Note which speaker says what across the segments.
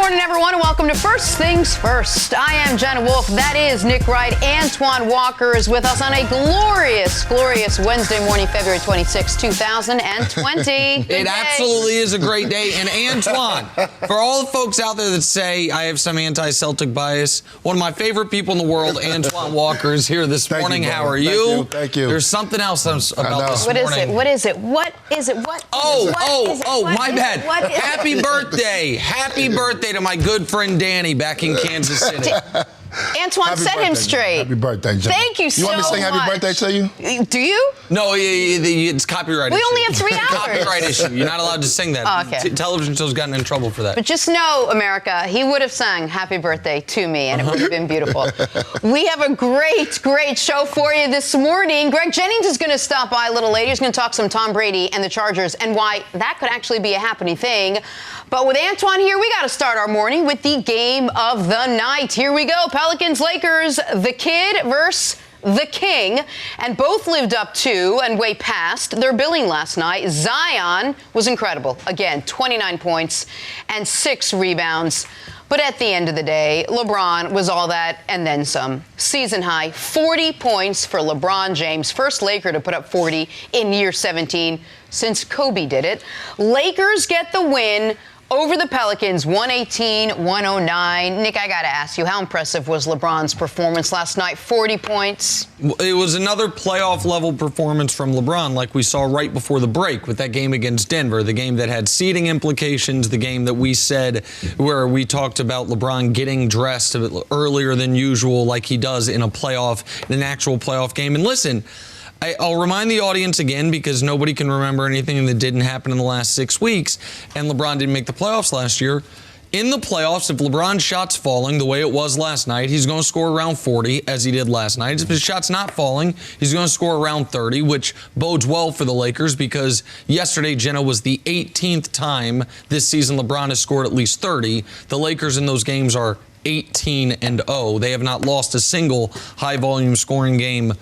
Speaker 1: morning, everyone, and welcome to First Things First. I am Jenna Wolfe. That is Nick Wright. Antoine Walker is with us on a glorious, glorious Wednesday morning, February 26, 2020.
Speaker 2: It absolutely is a great day. And Antoine, for all the folks out there that say I have some anti-Celtic bias, one of my favorite people in the world, Antoine Walker, is here this morning.
Speaker 3: You,
Speaker 2: How are you?
Speaker 3: Thank you.
Speaker 2: There's something else about this
Speaker 1: morning.
Speaker 2: What
Speaker 1: is it?
Speaker 2: My bad. Happy birthday. Happy birthday to my good friend Danny back in Kansas City.
Speaker 1: Antoine,
Speaker 3: happy
Speaker 1: set
Speaker 3: birthday,
Speaker 1: him straight.
Speaker 3: Happy birthday, Jenna.
Speaker 1: Thank you so much.
Speaker 3: You want me to sing happy birthday to you?
Speaker 1: Do you?
Speaker 2: No, it's copyright issue.
Speaker 1: We only have 3 hours.
Speaker 2: Copyright issue. You're not allowed to sing that.
Speaker 1: Oh, okay.
Speaker 2: Television show's gotten in trouble for that.
Speaker 1: But just know, America, he would have sung happy birthday to me, and it would have been beautiful. We have a great, great show for you this morning. Greg Jennings is going to stop by a little later. He's going to talk some Tom Brady and the Chargers and why that could actually be a happening thing. But with Antoine here, we got to start our morning with the game of the night. Here we go. Pelicans, Lakers, the kid versus the king, and both lived up to and way past their billing last night. Zion was incredible. Again, 29 points and 6 rebounds. But at the end of the day, LeBron was all that and then some. Season high, 40 points for LeBron James. First Laker to put up 40 in year 17 since Kobe did it. Lakers get the win over the Pelicans, 118-109. Nick, I got to ask you, how impressive was LeBron's performance last night? 40 points.
Speaker 2: It was another playoff-level performance from LeBron, like we saw right before the break with that game against Denver, the game that had seeding implications, the game that we said where we talked about LeBron getting dressed a bit earlier than usual like he does in an actual playoff game. And listen, I'll remind the audience again, because nobody can remember anything that didn't happen in the last 6 weeks, and LeBron didn't make the playoffs last year. In the playoffs, if LeBron's shot's falling the way it was last night, he's going to score around 40, as he did last night. If his shot's not falling, he's going to score around 30, which bodes well for the Lakers, because yesterday, Jenna, was the 18th time this season LeBron has scored at least 30. The Lakers in those games are 18-0. They have not lost a single high-volume scoring game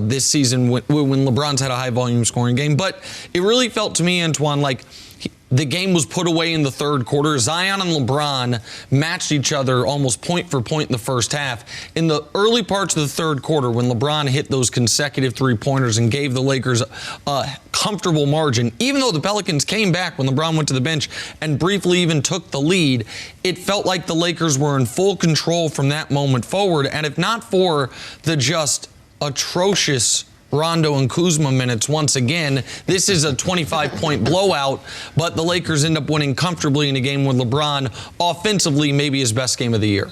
Speaker 2: this season when LeBron's had a high-volume scoring game. But it really felt to me, Antoine, like the game was put away in the third quarter. Zion and LeBron matched each other almost point for point in the first half. In the early parts of the third quarter, when LeBron hit those consecutive three-pointers and gave the Lakers a comfortable margin, even though the Pelicans came back when LeBron went to the bench and briefly even took the lead, it felt like the Lakers were in full control from that moment forward. And if not for the just atrocious Rondo and Kuzma minutes once again, this is a 25-point blowout, but the Lakers end up winning comfortably in a game with LeBron offensively, maybe his best game of the year.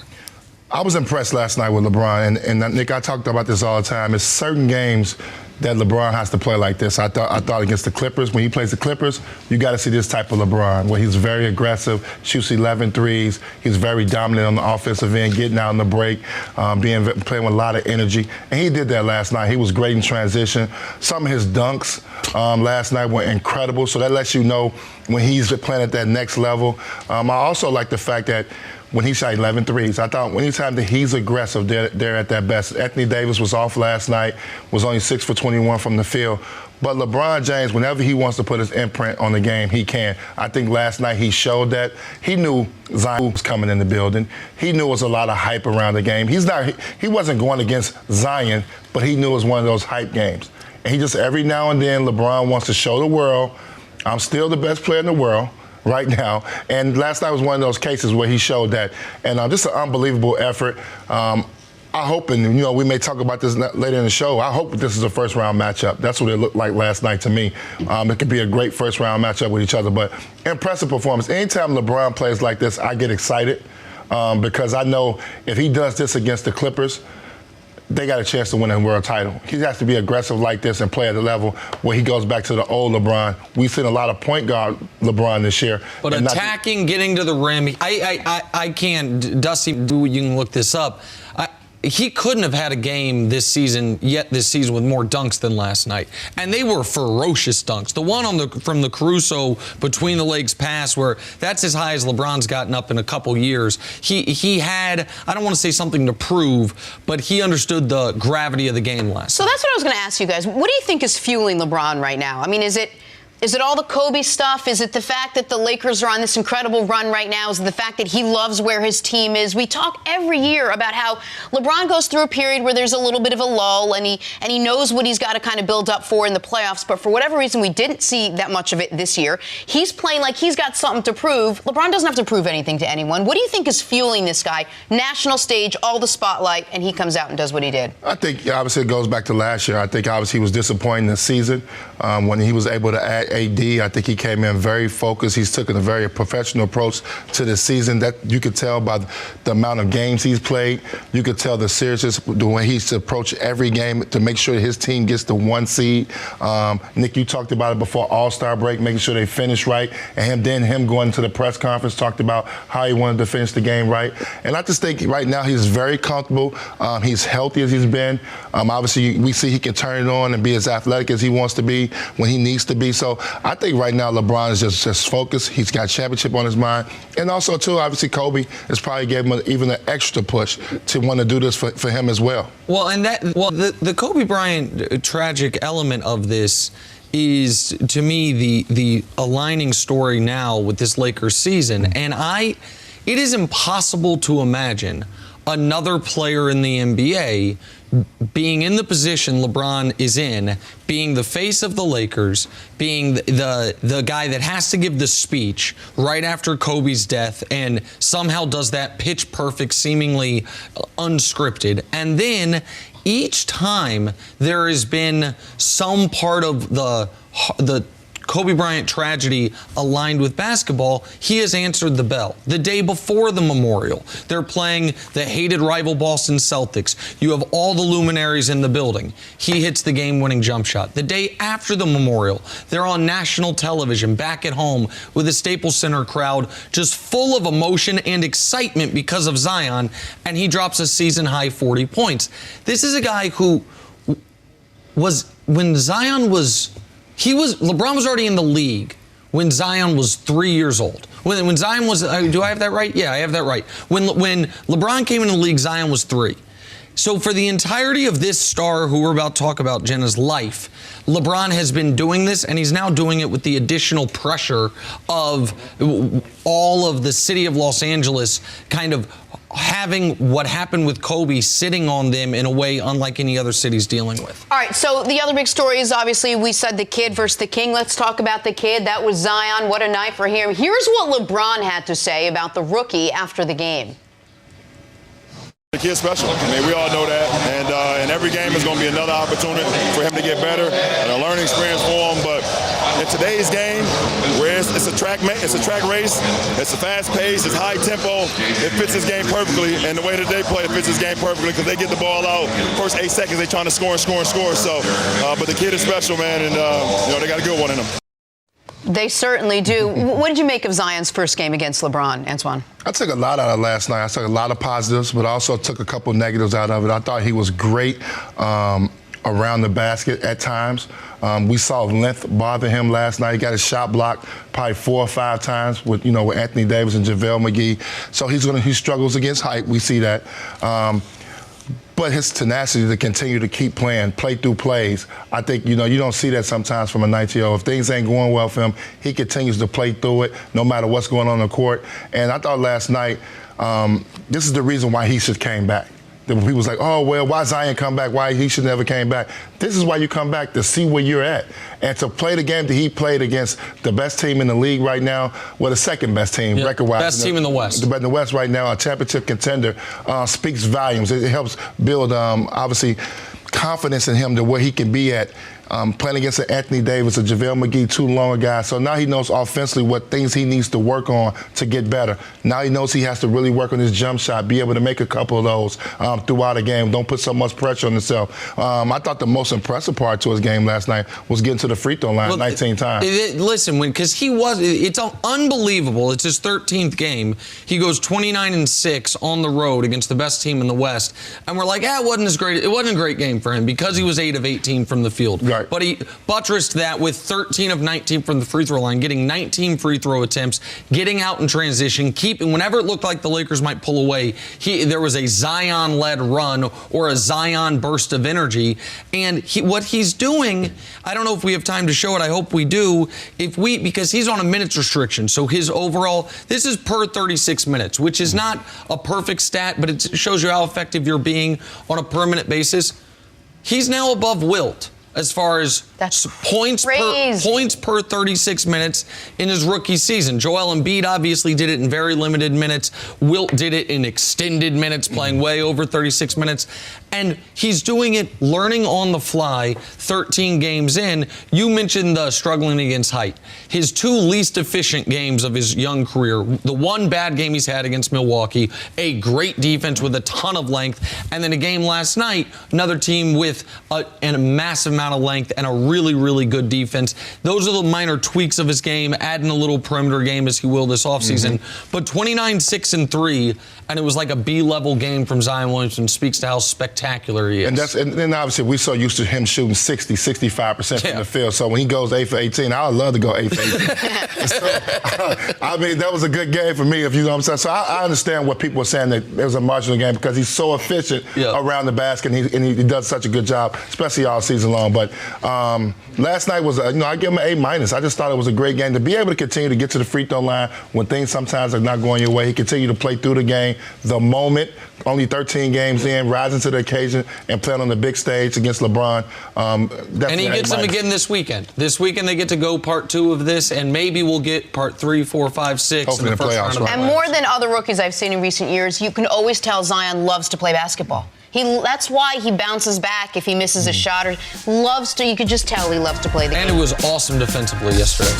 Speaker 3: I was impressed last night with LeBron, and Nick, I talked about this all the time. It's certain games that LeBron has to play like this. I thought against the Clippers, when he plays the Clippers, you got to see this type of LeBron, where he's very aggressive, shoots 11 threes. He's very dominant on the offensive end, getting out in the break, playing with a lot of energy. And he did that last night. He was great in transition. Some of his dunks last night were incredible, so that lets you know when he's playing at that next level. I also like the fact that when he shot 11 threes, I thought anytime that he's aggressive, they're at their best. Anthony Davis was off last night, was only 6 for 21 from the field. But LeBron James, whenever he wants to put his imprint on the game, he can. I think last night he showed that. He knew Zion was coming in the building. He knew it was a lot of hype around the game. He wasn't going against Zion, but he knew it was one of those hype games. And he just, every now and then, LeBron wants to show the world, I'm still the best player in the world right now. And last night was one of those cases where he showed that. And just an unbelievable effort. I hope, and we may talk about this later in the show, I hope this is a first-round matchup. That's what it looked like last night to me. It could be a great first-round matchup with each other. But impressive performance. Anytime LeBron plays like this, I get excited because I know if he does this against the Clippers, they got a chance to win a world title. He has to be aggressive like this and play at the level where he goes back to the old LeBron. We've seen a lot of point guard LeBron this year.
Speaker 2: But attacking, getting to the rim, I can't, Dusty, you can look this up. He couldn't have had a game this season with more dunks than last night. And they were ferocious dunks. The one from the Caruso between the legs pass, where that's as high as LeBron's gotten up in a couple years. He had, I don't want to say something to prove, but he understood the gravity of the game last night.
Speaker 1: So that's what I was going to ask you guys. What do you think is fueling LeBron right now? I mean, is it Is it all the Kobe stuff? Is it the fact that the Lakers are on this incredible run right now? Is it the fact that he loves where his team is? We talk every year about how LeBron goes through a period where there's a little bit of a lull, and he knows what he's got to kind of build up for in the playoffs. But for whatever reason, we didn't see that much of it this year. He's playing like he's got something to prove. LeBron doesn't have to prove anything to anyone. What do you think is fueling this guy? National stage, all the spotlight, and he comes out and does what he did.
Speaker 3: I think obviously it goes back to last year. I think obviously he was disappointed this season when he was able to add AD. I think he came in very focused. He's taken a very professional approach to this season. That you could tell by the amount of games he's played. You could tell the seriousness the way he's approached every game to make sure his team gets the 1 seed. Nick, you talked about it before All-Star break, making sure they finish right, and him going to the press conference talked about how he wanted to finish the game right. And I just think right now he's very comfortable. He's healthy as he's been. Obviously, we see he can turn it on and be as athletic as he wants to be when he needs to be. So I think right now LeBron is just focused. He's got championship on his mind. And also, too, obviously Kobe has probably gave him even an extra push to want to do this for him as well.
Speaker 2: Well, and the Kobe Bryant tragic element of this is, to me, the aligning story now with this Lakers season. And it is impossible to imagine another player in the NBA being in the position LeBron is in, being the face of the Lakers, being the guy that has to give the speech right after Kobe's death and somehow does that pitch perfect, seemingly unscripted. And then each time there has been some part of the Kobe Bryant tragedy aligned with basketball, he has answered the bell. The day before the memorial, they're playing the hated rival Boston Celtics. You have all the luminaries in the building. He hits the game-winning jump shot. The day after the memorial, they're on national television back at home with the Staples Center crowd just full of emotion and excitement because of Zion, and he drops a season-high 40 points. This is a guy who was, when Zion was... LeBron was already in the league when Zion was 3 years old. When Zion was, do I have that right? Yeah, I have that right. When LeBron came into the league, Zion was 3. So for the entirety of this star who we're about to talk about, Jenna's life, LeBron has been doing this, and he's now doing it with the additional pressure of all of the city of Los Angeles kind of having what happened with Kobe sitting on them in a way unlike any other city's dealing with.
Speaker 1: All right, so the other big story is obviously we said the kid versus the king. Let's talk about the kid. That was Zion. What a night for him. Here's what LeBron had to say about the rookie after the game.
Speaker 4: The kid's special. I mean, we all know that. And every game is going to be another opportunity for him to get better and a learning experience for him. But in today's game, where it's a track race, it's a fast pace, it's high tempo, it fits his game perfectly. And the way that they play, it fits his game perfectly because they get the ball out. First 8 seconds, they're trying to score. So, but the kid is special, man, and they got a good one in him.
Speaker 1: They certainly do. What did you make of Zion's first game against LeBron, Antoine?
Speaker 3: I took a lot out of last night. I took a lot of positives, but I also took a couple negatives out of it. I thought he was great around the basket at times. We saw length bother him last night. He got his shot blocked probably 4 or 5 times with Anthony Davis and JaVale McGee. So he struggles against height. We see that. But his tenacity to continue to keep playing, play through plays, I think, you don't see that sometimes from a 19-year-old. If things ain't going well for him, he continues to play through it no matter what's going on the court. And I thought last night, this is the reason why he should came back. People was like, oh, well, why Zion come back? Why he should never came back? This is why you come back, to see where you're at. And to play the game that he played against the best team in the league right now, well, the second best team, record-wise.
Speaker 2: Best team in the West.
Speaker 3: In the West right now, a championship contender, speaks volumes. It helps build, obviously, confidence in him to where he can be at. Playing against an Anthony Davis, a JaVale McGee, 2 longer guys. So now he knows offensively what things he needs to work on to get better. Now he knows he has to really work on his jump shot, be able to make a couple of those throughout a game. Don't put so much pressure on himself. I thought the most impressive part to his game last night was getting to the free throw line 19 times.
Speaker 2: Listen, because it's unbelievable. It's his 13th game. He goes 29-6 on the road against the best team in the West. And we're like, it wasn't as great. It wasn't a great game for him because he was 8 of 18 from the field.
Speaker 3: Right. Right.
Speaker 2: But he buttressed that with 13 of 19 from the free throw line, getting 19 free throw attempts, getting out in transition, keeping whenever it looked like the Lakers might pull away, there was a Zion-led run or a Zion burst of energy. And what he's doing, I don't know if we have time to show it. I hope we do. Because he's on a minutes restriction, so his overall, this is per 36 minutes, which is not a perfect stat, but it shows you how effective you're being on a permanent basis. He's now above Wilt as far as points per 36 minutes in his rookie season. Joel Embiid obviously did it in very limited minutes. Wilt did it in extended minutes, playing way over 36 minutes. And he's doing it learning on the fly 13 games in. You mentioned the struggling against height. His 2 least efficient games of his young career, the one bad game he's had against Milwaukee, a great defense with a ton of length, and then a game last night, another team with a massive amount of length and a really, really good defense. Those are the minor tweaks of his game, adding a little perimeter game as he will this offseason. But 29-6-3, and it was like a B-level game from Zion Williamson, speaks to how spectacular he is.
Speaker 3: And then obviously we're so used to him shooting 65% from the field. So when he goes 8 for 18, I would love to go 8 for 18. So, I mean, that was a good game for me, if you know what I'm saying. So I understand what people are saying, that it was a marginal game because he's so efficient around the basket, and he does such a good job, especially all season long. But last night was, I give him an A-. I just thought it was a great game. To be able to continue to get to the free throw line when things sometimes are not going your way, he continued to play through the game, the moment, only 13 games in, rising to the occasion and playing on the big stage against LeBron.
Speaker 2: And he gets them again this weekend. This weekend they get to go part 2 of this, and maybe we'll get part 3, 4, 5, 6
Speaker 3: hopefully
Speaker 2: in the first round of the playoffs.
Speaker 1: And more than other rookies I've seen in recent years, you can always tell Zion loves to play basketball. That's why he bounces back if he misses a shot, or loves to. You could just tell he loves to play the game.
Speaker 2: And it was awesome defensively yesterday.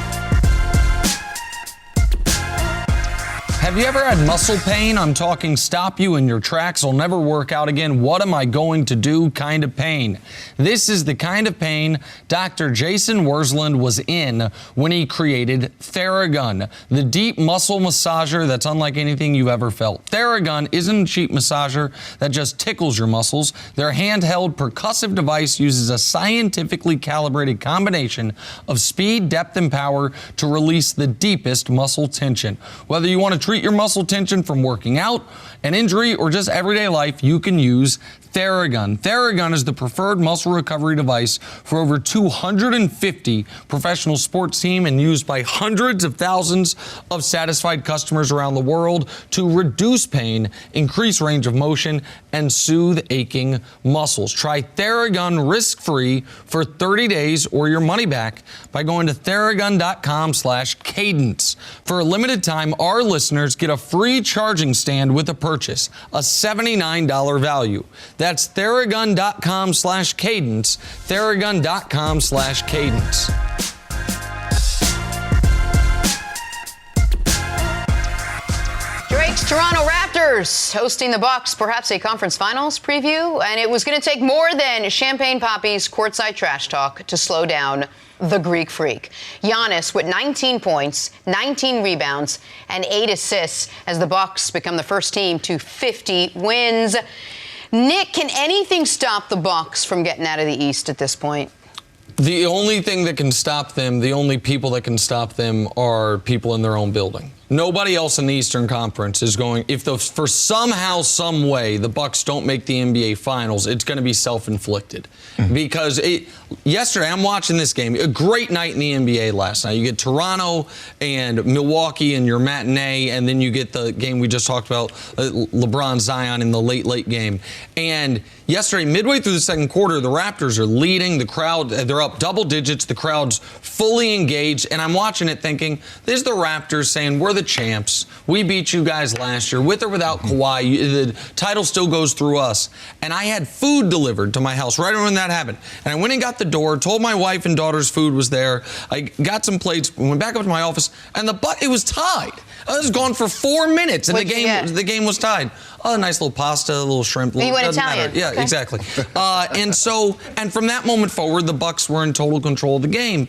Speaker 2: Have you ever had muscle pain? I'm talking stop you in your tracks, will never work out again. What am I going to do kind of pain? This is the kind of pain Dr. Jason Wersland was in when he created Faragon, the deep muscle massager that's unlike anything you've ever felt. Faragon isn't a cheap massager that just tickles your muscles. Their handheld percussive device uses a scientifically calibrated combination of speed, depth, and power to release the deepest muscle tension. Whether you want to treat your muscle tension from working out, an injury, or just everyday life, you can use Faragon. Faragon is the preferred muscle recovery device for over 250 professional sports teams and used by hundreds of thousands of satisfied customers around the world to reduce pain, increase range of motion, and soothe aching muscles. Try Theragun risk-free for 30 days or your money back by going to Theragun.com/cadence. For a limited time, our listeners get a free charging stand with a purchase, a $79 value. That's Theragun.com/cadence, Theragun.com/cadence.
Speaker 1: Drake's Toronto Raptors hosting the Bucks, perhaps a conference finals preview, and it was going to take more than Champagne Poppy's courtside trash talk to slow down the Greek Freak. Giannis with 19 points, 19 rebounds, and 8 assists as the Bucks become the first team to 50 wins. Nick, can anything stop the Bucks from getting out of the East at this point?
Speaker 2: The only thing that can stop them, the only people that can stop them are people in their own building. Nobody else in the Eastern Conference is going, for somehow, some way, the Bucks don't make the NBA Finals, it's going to be self-inflicted. Because yesterday, I'm watching this game, a great night in the NBA last night. You get Toronto and Milwaukee in your matinee, and then you get the game we just talked about, LeBron Zion in the late game. And yesterday, midway through the second quarter, the Raptors are leading. The crowd, they're up double digits. The crowd's fully engaged. And I'm watching it thinking, this is the Raptors saying, we're the champs. We beat you guys last year. With or without Kawhi, the title still goes through us. And I had food delivered to my house right when that happened. And I went and got the door, told my wife and daughter's food was there. I got some plates, went back up to my office, and it was tied. I was gone for 4 minutes, and the game was tied. Oh, a nice little pasta, a little shrimp.
Speaker 1: You went Italian.
Speaker 2: Yeah, okay. Exactly. And from that moment forward, the Bucks were in total control of the game.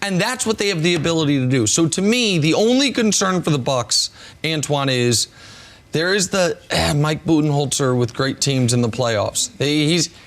Speaker 2: And that's what they have the ability to do. So to me, the only concern for the Bucks, Antoine, is there is the Mike Budenholzer with great teams in the playoffs.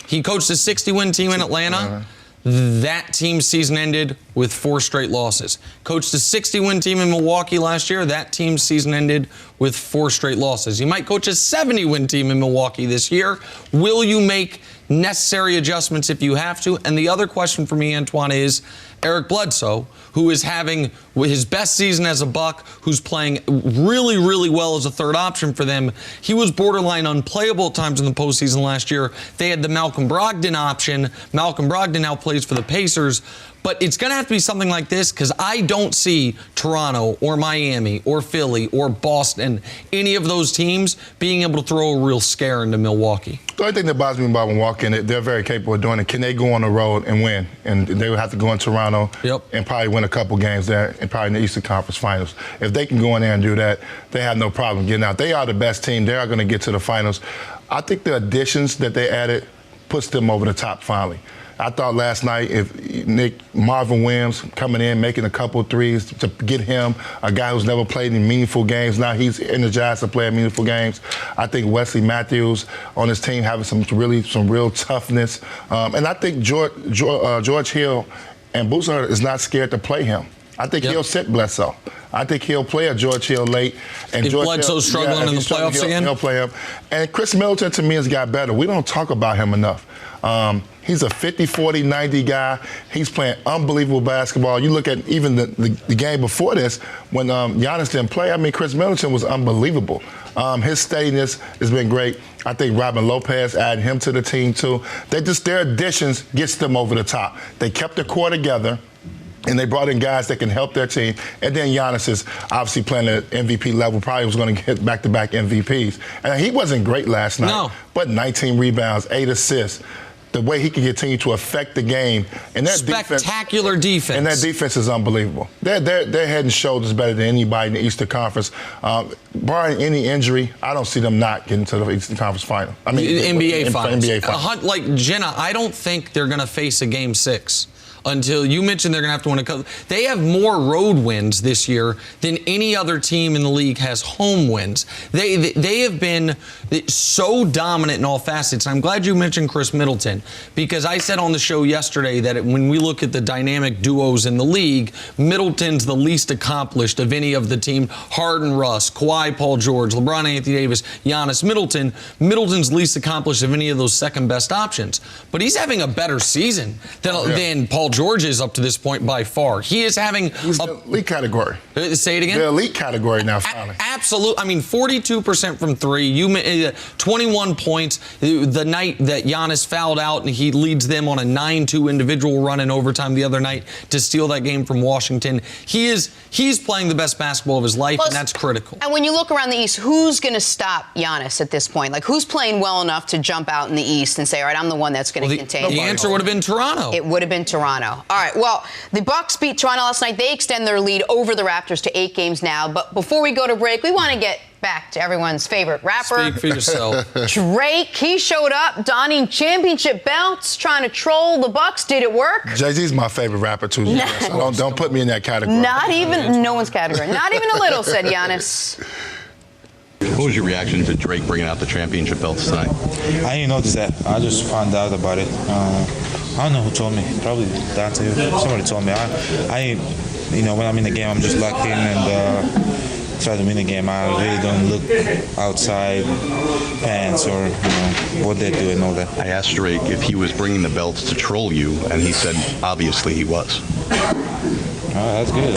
Speaker 2: He coached a 60-win team in Atlanta. that team's season ended with 4 straight losses. Coached a 60-win team in Milwaukee last year. That team's season ended with 4 straight losses. You might coach a 70-win team in Milwaukee this year. Will you make necessary adjustments if you have to? And the other question for me, Antoine, is Eric Bledsoe, who is having his best season as a Buck, who's playing really, really well as a third option for them. He was borderline unplayable at times in the postseason last year. They had the Malcolm Brogdon option. Malcolm Brogdon now plays for the Pacers. But it's going to have to be something like this, because I don't see Toronto or Miami or Philly or Boston, any of those teams, being able to throw a real scare into Milwaukee.
Speaker 3: The only thing that bothers me about Milwaukee, and they're very capable of doing it, can they go on the road and win? And they would have to go in Toronto and probably win a couple games there, and probably in the Eastern Conference Finals. If they can go in there and do that, they have no problem getting out. They are the best team. They are going to get to the finals. I think the additions that they added puts them over the top finally. I thought last night if Marvin Williams coming in, making a couple threes to get him, a guy who's never played in meaningful games, now he's energized to play in meaningful games. I think Wesley Matthews on his team having some real toughness. And I think George Hill and Boozer is not scared to play him. I think he'll sit Bledsoe. I think he'll play a George Hill late. And
Speaker 2: if Bledsoe's struggling in the playoffs again?
Speaker 3: He'll play him. And Chris Middleton, to me, has got better. We don't talk about him enough. He's a 50, 40, 90 guy. He's playing unbelievable basketball. You look at even the game before this, when Giannis didn't play, I mean, Chris Middleton was unbelievable. His steadiness has been great. I think Robin Lopez, adding him to the team, too. Their additions gets them over the top. They kept the core together, and they brought in guys that can help their team. And then Giannis is obviously playing at MVP level, probably was going to get back-to-back MVPs. And he wasn't great last night, but 19 rebounds, 8 assists. The way he can continue to affect the game. And their
Speaker 2: spectacular defense.
Speaker 3: And that defense is unbelievable. They're head and shoulders better than anybody in the Eastern Conference. Barring any injury, I don't see them not getting to the Eastern Conference final. I mean,
Speaker 2: NBA Finals.
Speaker 3: NBA Finals.
Speaker 2: Like Jenna, I don't think they're going to face a Game 6. Until you mentioned they're going to have to win a couple. They have more road wins this year than any other team in the league has home wins. They have been so dominant in all facets. I'm glad you mentioned Chris Middleton, because I said on the show yesterday that when we look at the dynamic duos in the league, Middleton's the least accomplished of any of the team. Harden, Russ, Kawhi, Paul George, LeBron, Anthony Davis, Giannis, Middleton. Middleton's least accomplished of any of those second best options. But he's having a better season than Paul George is up to this point by far. He is having
Speaker 3: the elite category.
Speaker 2: Say it again?
Speaker 3: The elite category now, finally.
Speaker 2: Absolutely. I mean, 42% from 3. 21 points. The night that Giannis fouled out and he leads them on a 9-2 individual run in overtime the other night to steal that game from Washington. He's playing the best basketball of his life, and that's critical.
Speaker 1: And when you look around the East, who's going to stop Giannis at this point? Like, who's playing well enough to jump out in the East and say, all right, I'm the one that's going to contain
Speaker 2: the answer would have been Toronto.
Speaker 1: It would have been Toronto. All right, well, the Bucks beat Toronto last night. They extend their lead over the Raptors to 8 games now. But before we go to break, we want to get back to everyone's favorite rapper.
Speaker 2: Speak for yourself.
Speaker 1: Drake, he showed up donning championship belts, trying to troll the Bucks. Did it work?
Speaker 3: Jay-Z's my favorite rapper, too. So don't put me in that category.
Speaker 1: Not even, no one's category. Not even a little, said Giannis.
Speaker 5: What was your reaction to Drake bringing out the championship belts tonight?
Speaker 6: I didn't notice that. I just found out about it. I don't know who told me. Probably Dante. Somebody told me. I when I'm in the game, I'm just locked in and try to win the game. I really don't look outside fans or what they do and all that.
Speaker 5: I asked Drake if he was bringing the belts to troll you, and he said obviously he was.
Speaker 6: That's good.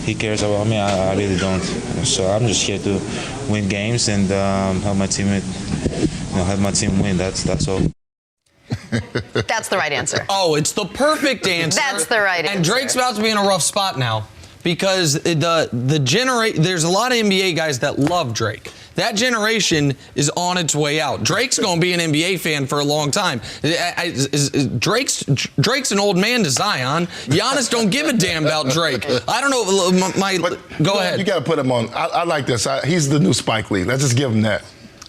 Speaker 6: He cares about me. I really don't. So I'm just here to win games and help my team win. That's all.
Speaker 1: That's the right answer.
Speaker 2: Oh, it's the perfect answer.
Speaker 1: That's the right answer.
Speaker 2: And Drake's about to be in a rough spot now because there's a lot of NBA guys that love Drake. That generation is on its way out. Drake's going to be an NBA fan for a long time. Drake's an old man to Zion. Giannis don't give a damn about Drake. I don't know. Go ahead.
Speaker 3: You got to put him on. I like this. He's the new Spike Lee. Let's just give him that.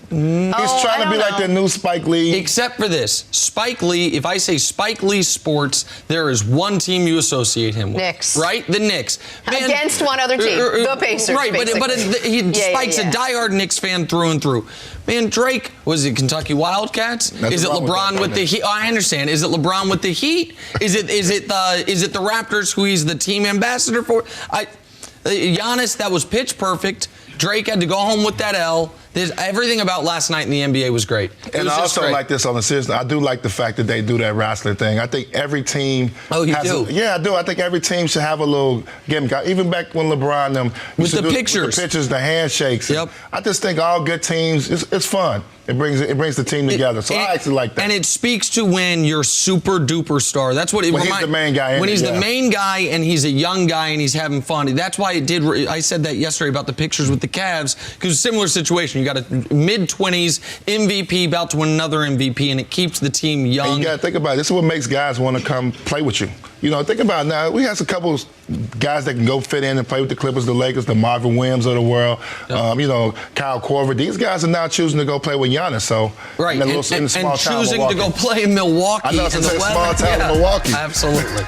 Speaker 3: He's trying to be like the new Spike Lee.
Speaker 2: Except for this. Spike Lee, if I say Spike Lee sports, there is one team you associate him with.
Speaker 1: Knicks.
Speaker 2: Right? The Knicks. Man,
Speaker 1: against one other team, the Pacers.
Speaker 2: Right, but Spike's a diehard Knicks fan through and through. Man, Drake, was it Kentucky Wildcats? Is it LeBron with the Heat? Oh, I understand. Is it LeBron with the Heat? Is it the Raptors who he's the team ambassador for? Giannis, that was pitch perfect. Drake had to go home with that L. Everything about last night in the NBA was great.
Speaker 3: And I also like this on the series. I do like the fact that they do that wrestling thing. I think every team.
Speaker 2: Oh, you do?
Speaker 3: Yeah, I do. I think every team should have a little gimmick. Even back when LeBron them
Speaker 2: with the pictures,
Speaker 3: with the pictures, the handshakes.
Speaker 2: Yep.
Speaker 3: I just think all good teams. It's fun. It brings the team together. So I actually like that.
Speaker 2: And it speaks to when you're super duper star. That's what it reminds.
Speaker 3: He's the main guy.
Speaker 2: When he's the main guy and he's a young guy and he's having fun. That's why it did. I said that yesterday about the pictures with the Cavs because it's a similar situation. You got a mid-20s MVP about to win another MVP, and it keeps the team young.
Speaker 3: And you got to think about it. This is what makes guys want to come play with you. You know, think about it now. We have a couple of guys that can go fit in and play with the Clippers, the Lakers, the Marvin Williams of the world.
Speaker 2: Yep.
Speaker 3: You know, Kyle Korver. These guys are now choosing to go play with Giannis. So
Speaker 2: right, and choosing to go play in Milwaukee.
Speaker 3: I know it's
Speaker 2: in the
Speaker 3: small town of Milwaukee.
Speaker 2: Absolutely.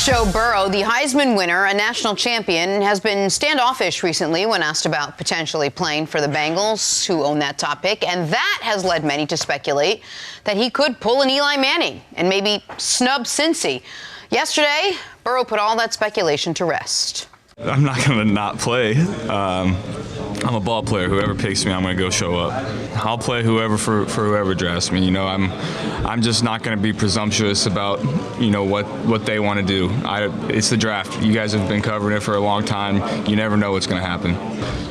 Speaker 1: Joe Burrow, the Heisman winner, a national champion, has been standoffish recently when asked about potentially playing for the Bengals, who own that top pick, and that has led many to speculate that he could pull an Eli Manning and maybe snub Cincy. Yesterday, Burrow put all that speculation to rest.
Speaker 7: I'm not going to not play. I'm a ball player. Whoever picks me, I'm going to go show up. I'll play whoever for whoever drafts me. You know, I'm just not going to be presumptuous about, you know, what they want to do. It's the draft. You guys have been covering it for a long time. You never know what's going to happen.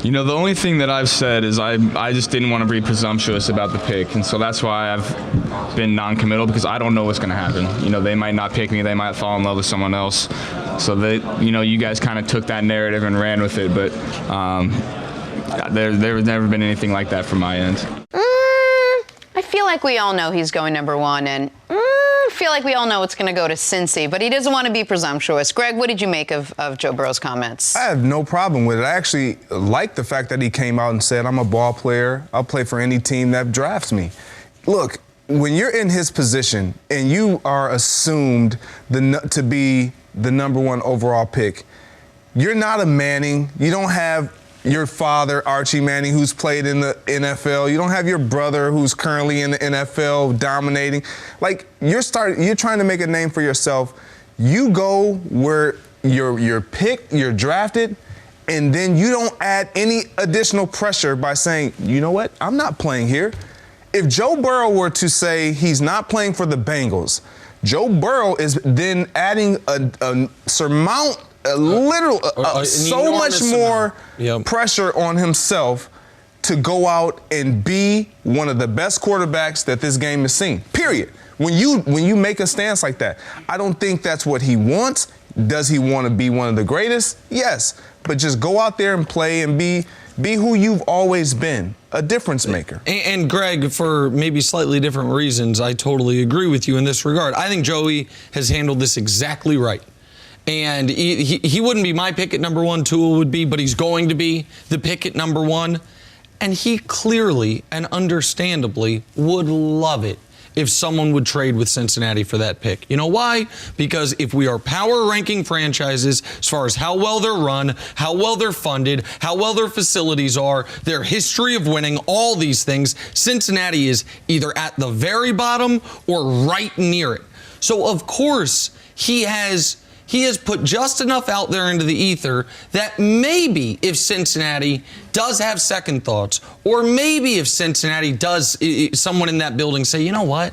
Speaker 7: You know, the only thing that I've said is I just didn't want to be presumptuous about the pick, and so that's why I've been non-committal because I don't know what's going to happen. You know, they might not pick me. They might fall in love with someone else. So you guys kind of took that narrative and ran with it, but there's never been anything like that from my end.
Speaker 1: I feel like we all know he's going number one, and I feel like we all know it's going to go to Cincy, but he doesn't want to be presumptuous. Greg, what did you make of Joe Burrow's comments?
Speaker 8: I have no problem with it. I actually like the fact that he came out and said, I'm a ball player. I'll play for any team that drafts me. Look, when you're in his position and you are assumed to be the number one overall pick, you're not a Manning. You don't have your father, Archie Manning, who's played in the NFL. You don't have your brother who's currently in the NFL dominating. Like, you're trying to make a name for yourself. You go where you're picked, you're drafted, and then you don't add any additional pressure by saying, you know what, I'm not playing here. If Joe Burrow were to say he's not playing for the Bengals, Joe Burrow is then adding so much more pressure on himself to go out and be one of the best quarterbacks that this game has seen. Period. When you make a stance like that, I don't think that's what he wants. Does he want to be one of the greatest? Yes. But just go out there and play and be who you've always been, a difference maker.
Speaker 2: And Greg, for maybe slightly different reasons, I totally agree with you in this regard. I think Joey has handled this exactly right. And he wouldn't be my pick at number one, Tua would be, but he's going to be the pick at number one. And he clearly and understandably would love it if someone would trade with Cincinnati for that pick. You know why? Because if we are power ranking franchises as far as how well they're run, how well they're funded, how well their facilities are, their history of winning, all these things, Cincinnati is either at the very bottom or right near it. So of course he has put just enough out there into the ether that maybe if Cincinnati does have second thoughts, or maybe if Cincinnati does, someone in that building say, you know what,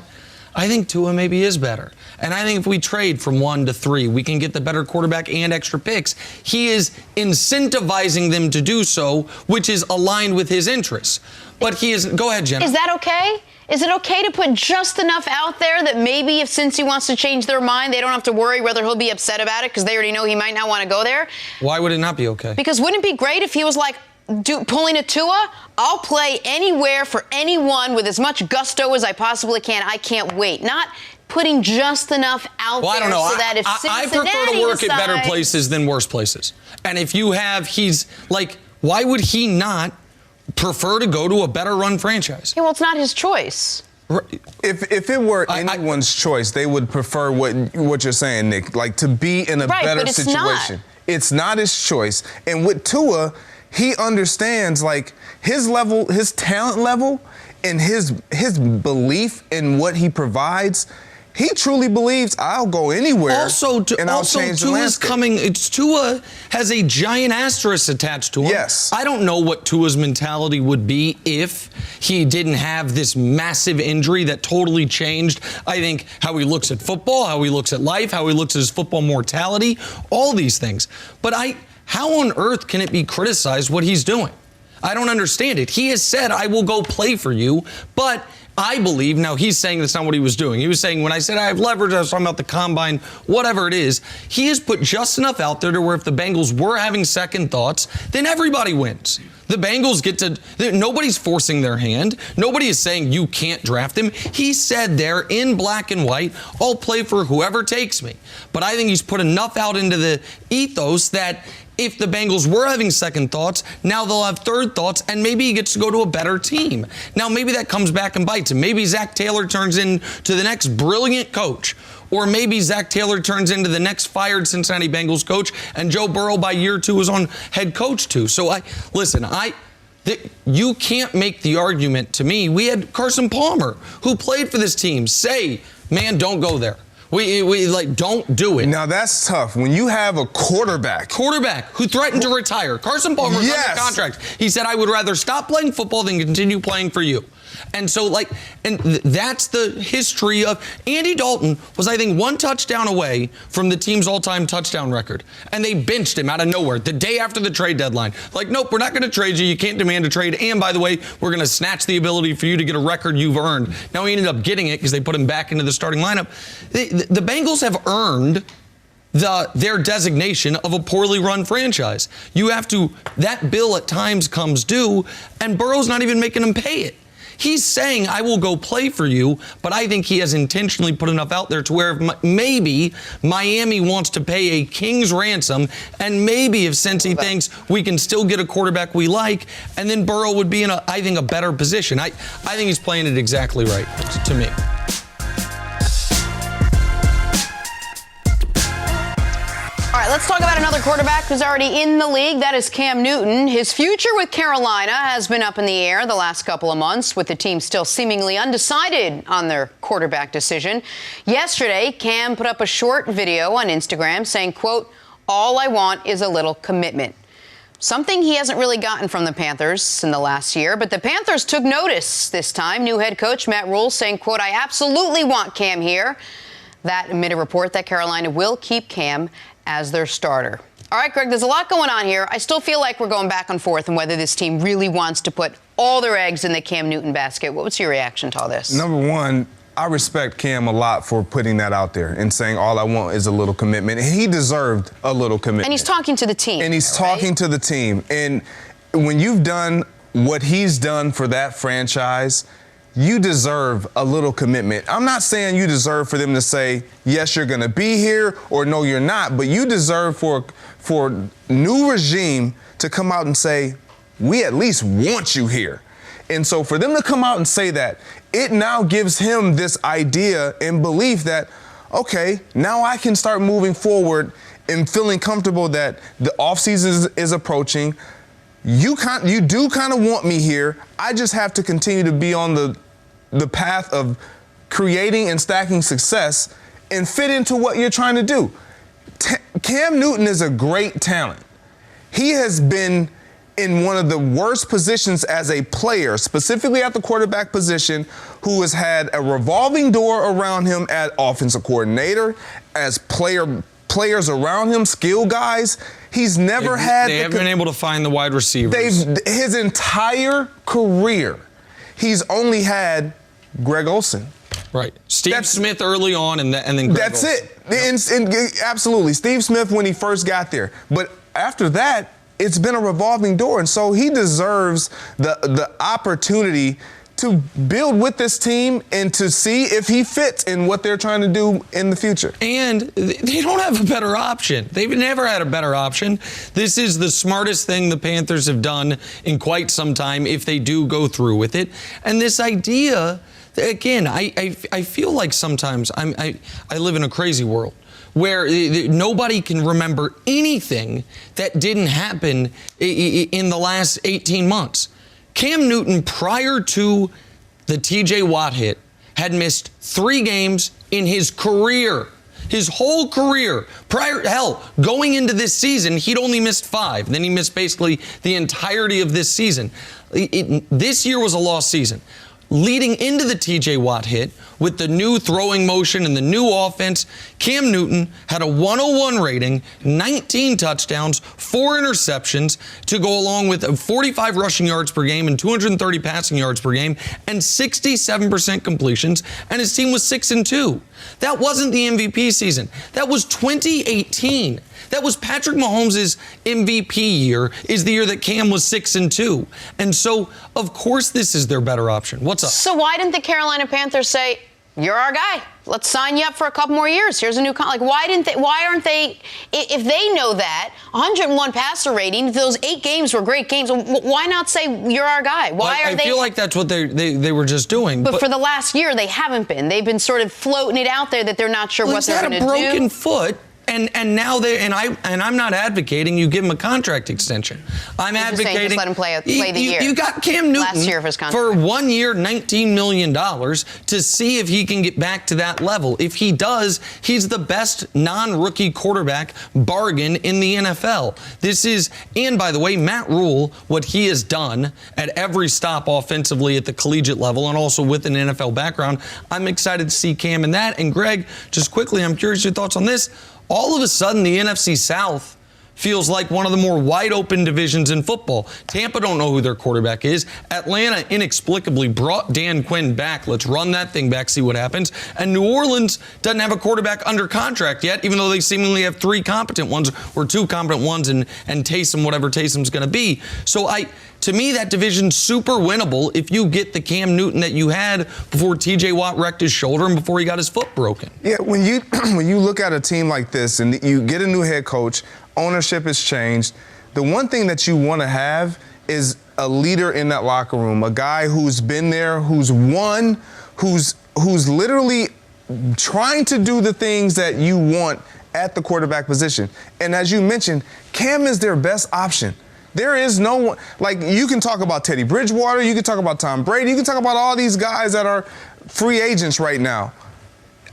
Speaker 2: I think Tua maybe is better. And I think if we trade from 1 to 3, we can get the better quarterback and extra picks. He is incentivizing them to do so, which is aligned with his interests. But he is, go ahead, Jenna.
Speaker 1: Is that okay? Is it okay to put just enough out there that maybe if Cincy wants to change their mind, they don't have to worry whether he'll be upset about it because they already know he might not want to go there?
Speaker 2: Why would it not be okay?
Speaker 1: Because wouldn't it be great if he was like, pulling a Tua? I'll play anywhere for anyone with as much gusto as I possibly can. I can't wait. Not putting just enough out
Speaker 2: Well,
Speaker 1: there
Speaker 2: I don't know.
Speaker 1: so that if
Speaker 2: I
Speaker 1: Cincinnati
Speaker 2: prefer to work at better
Speaker 1: decides- places
Speaker 2: than worse places. And if you have, why would he not prefer to go to a better run franchise?
Speaker 1: Yeah, well, it's not his choice.
Speaker 8: If it were anyone's choice, they would prefer what you're saying, Nick, like to be in a better
Speaker 1: but it's
Speaker 8: situation.
Speaker 1: Not.
Speaker 8: It's not his choice. And with Tua, he understands like his level, his talent level, and his belief in what he provides. He truly believes I'll go anywhere and I'll change the landscape.
Speaker 2: Tua has a giant asterisk attached to him.
Speaker 8: Yes.
Speaker 2: I don't know what Tua's mentality would be if he didn't have this massive injury that totally changed, I think, how he looks at football, how he looks at life, how he looks at his football mortality, all these things. But how on earth can it be criticized what he's doing? I don't understand it. He has said, I will go play for you, but I believe, now he's saying that's not what he was doing. He was saying, when I said I have leverage, I was talking about the combine, whatever it is. He has put just enough out there to where if the Bengals were having second thoughts, then everybody wins. The Bengals nobody's forcing their hand. Nobody is saying you can't draft him. He said there in black and white, I'll play for whoever takes me. But I think he's put enough out into the ethos that if the Bengals were having second thoughts, now they'll have third thoughts, and maybe he gets to go to a better team. Now, maybe that comes back and bites him. Maybe Zach Taylor turns into the next brilliant coach. Or maybe Zach Taylor turns into the next fired Cincinnati Bengals coach, and Joe Burrow by year 2 is on head coach 2. So you can't make the argument to me. We had Carson Palmer, who played for this team, say, man, don't go there. We don't do it.
Speaker 8: Now that's tough. When you have a quarterback
Speaker 2: who threatened to retire. Carson Palmer was under contract. He said, I would rather stop playing football than continue playing for you. And so, that's the history of Andy Dalton was, I think, 1 touchdown away from the team's all-time touchdown record. And they benched him out of nowhere the day after the trade deadline. Nope, we're not going to trade you. You can't demand a trade. And by the way, we're going to snatch the ability for you to get a record you've earned. Now he ended up getting it because they put him back into the starting lineup. The Bengals have earned their designation of a poorly run franchise. That bill at times comes due, and Burrow's not even making them pay it. He's saying, I will go play for you, but I think he has intentionally put enough out there to where maybe Miami wants to pay a king's ransom, and maybe if Cincy thinks we can still get a quarterback we like, and then Burrow would be in a better position. I think he's playing it exactly right, to me.
Speaker 1: All right, let's talk about another quarterback who's already in the league. That is Cam Newton. His future with Carolina has been up in the air the last couple of months, with the team still seemingly undecided on their quarterback decision. Yesterday, Cam put up a short video on Instagram saying, quote, all I want is a little commitment. Something he hasn't really gotten from the Panthers in the last year, but the Panthers took notice this time. New head coach Matt Rule saying, quote, I absolutely want Cam here. That amid a report that Carolina will keep Cam as their starter. All right, Greg, there's a lot going on here. I still feel like we're going back and forth on whether this team really wants to put all their eggs in the Cam Newton basket. What's your reaction to all this?
Speaker 8: Number one, I respect Cam a lot for putting that out there and saying all I want is a little commitment. He deserved a little commitment.
Speaker 1: And he's talking to the team.
Speaker 8: And he's talking to the team. And when you've done what he's done for that franchise, you deserve a little commitment. I'm not saying you deserve for them to say, yes, you're going to be here, or no, you're not, but you deserve for new regime to come out and say, we at least want you here. And so for them to come out and say that, it now gives him this idea and belief that, okay, now I can start moving forward and feeling comfortable that the offseason is approaching. You do kind of want me here. I just have to continue to be on the path of creating and stacking success and fit into what you're trying to do. Cam Newton is a great talent. He has been in one of the worst positions as a player, specifically at the quarterback position, who has had a revolving door around him as offensive coordinator, as players around him, skill guys. He's never had.
Speaker 2: They haven't been able to find the wide receivers.
Speaker 8: His entire career, he's only had Greg Olsen.
Speaker 2: Right. Steve Smith early on, and then Greg
Speaker 8: that's
Speaker 2: Olsen.
Speaker 8: It. And absolutely. Steve Smith when he first got there. But after that, it's been a revolving door. And so he deserves the opportunity to build with this team and to see if he fits in what they're trying to do in the future.
Speaker 2: And they don't have a better option. They've never had a better option. This is the smartest thing the Panthers have done in quite some time if they do go through with it. And this idea, again, I feel like sometimes I live in a crazy world where nobody can remember anything that didn't happen in the last 18 months. Cam Newton, prior to the TJ Watt hit, had missed 3 games in his career. His whole career. Going into this season, he'd only missed 5. Then he missed basically the entirety of this season. This year was a lost season. Leading into the TJ Watt hit, with the new throwing motion and the new offense, Cam Newton had a 101 rating, 19 touchdowns, 4 interceptions to go along with 45 rushing yards per game and 230 passing yards per game and 67% completions, and his team was 6-2. That wasn't the MVP season. That was 2018. That was Patrick Mahomes' MVP year, is the year that Cam was 6-2. And so, of course, this is their better option. What's up?
Speaker 1: So why didn't the Carolina Panthers say, you're our guy, let's sign you up for a couple more years, here's a new contract? Like, why aren't they, if they know that, 101 passer rating, those 8 games were great games, why not say, you're our guy?
Speaker 2: I feel like that's what they were just doing.
Speaker 1: But for the last year, they haven't been. They've been sort of floating it out there that they're not sure what they're going to do.
Speaker 2: He's had a broken foot. And now I'm not advocating you give him a contract extension. I'm advocating
Speaker 1: just let him play the year.
Speaker 2: You got Cam Newton
Speaker 1: last year of his contract
Speaker 2: for 1 year, $19 million to see if he can get back to that level. If he does, he's the best non-rookie quarterback bargain in the NFL. And by the way, Matt Rule, what he has done at every stop offensively at the collegiate level and also with an NFL background, I'm excited to see Cam in that. And Greg, just quickly, I'm curious your thoughts on this. All of a sudden, the NFC South feels like one of the more wide open divisions in football. Tampa don't know who their quarterback is. Atlanta inexplicably brought Dan Quinn back. Let's run that thing back, see what happens. And New Orleans doesn't have a quarterback under contract yet, even though they seemingly have 3 competent ones or 2 competent ones and Taysom, whatever Taysom's going to be. So to me, that division's super winnable if you get the Cam Newton that you had before TJ Watt wrecked his shoulder and before he got his foot broken.
Speaker 8: Yeah, when you look at a team like this and you get a new head coach, ownership has changed, the one thing that you want to have is a leader in that locker room, a guy who's been there, who's won, who's literally trying to do the things that you want at the quarterback position. And as you mentioned, Cam is their best option. There is no one, like, you can talk about Teddy Bridgewater, you can talk about Tom Brady, you can talk about all these guys that are free agents right now.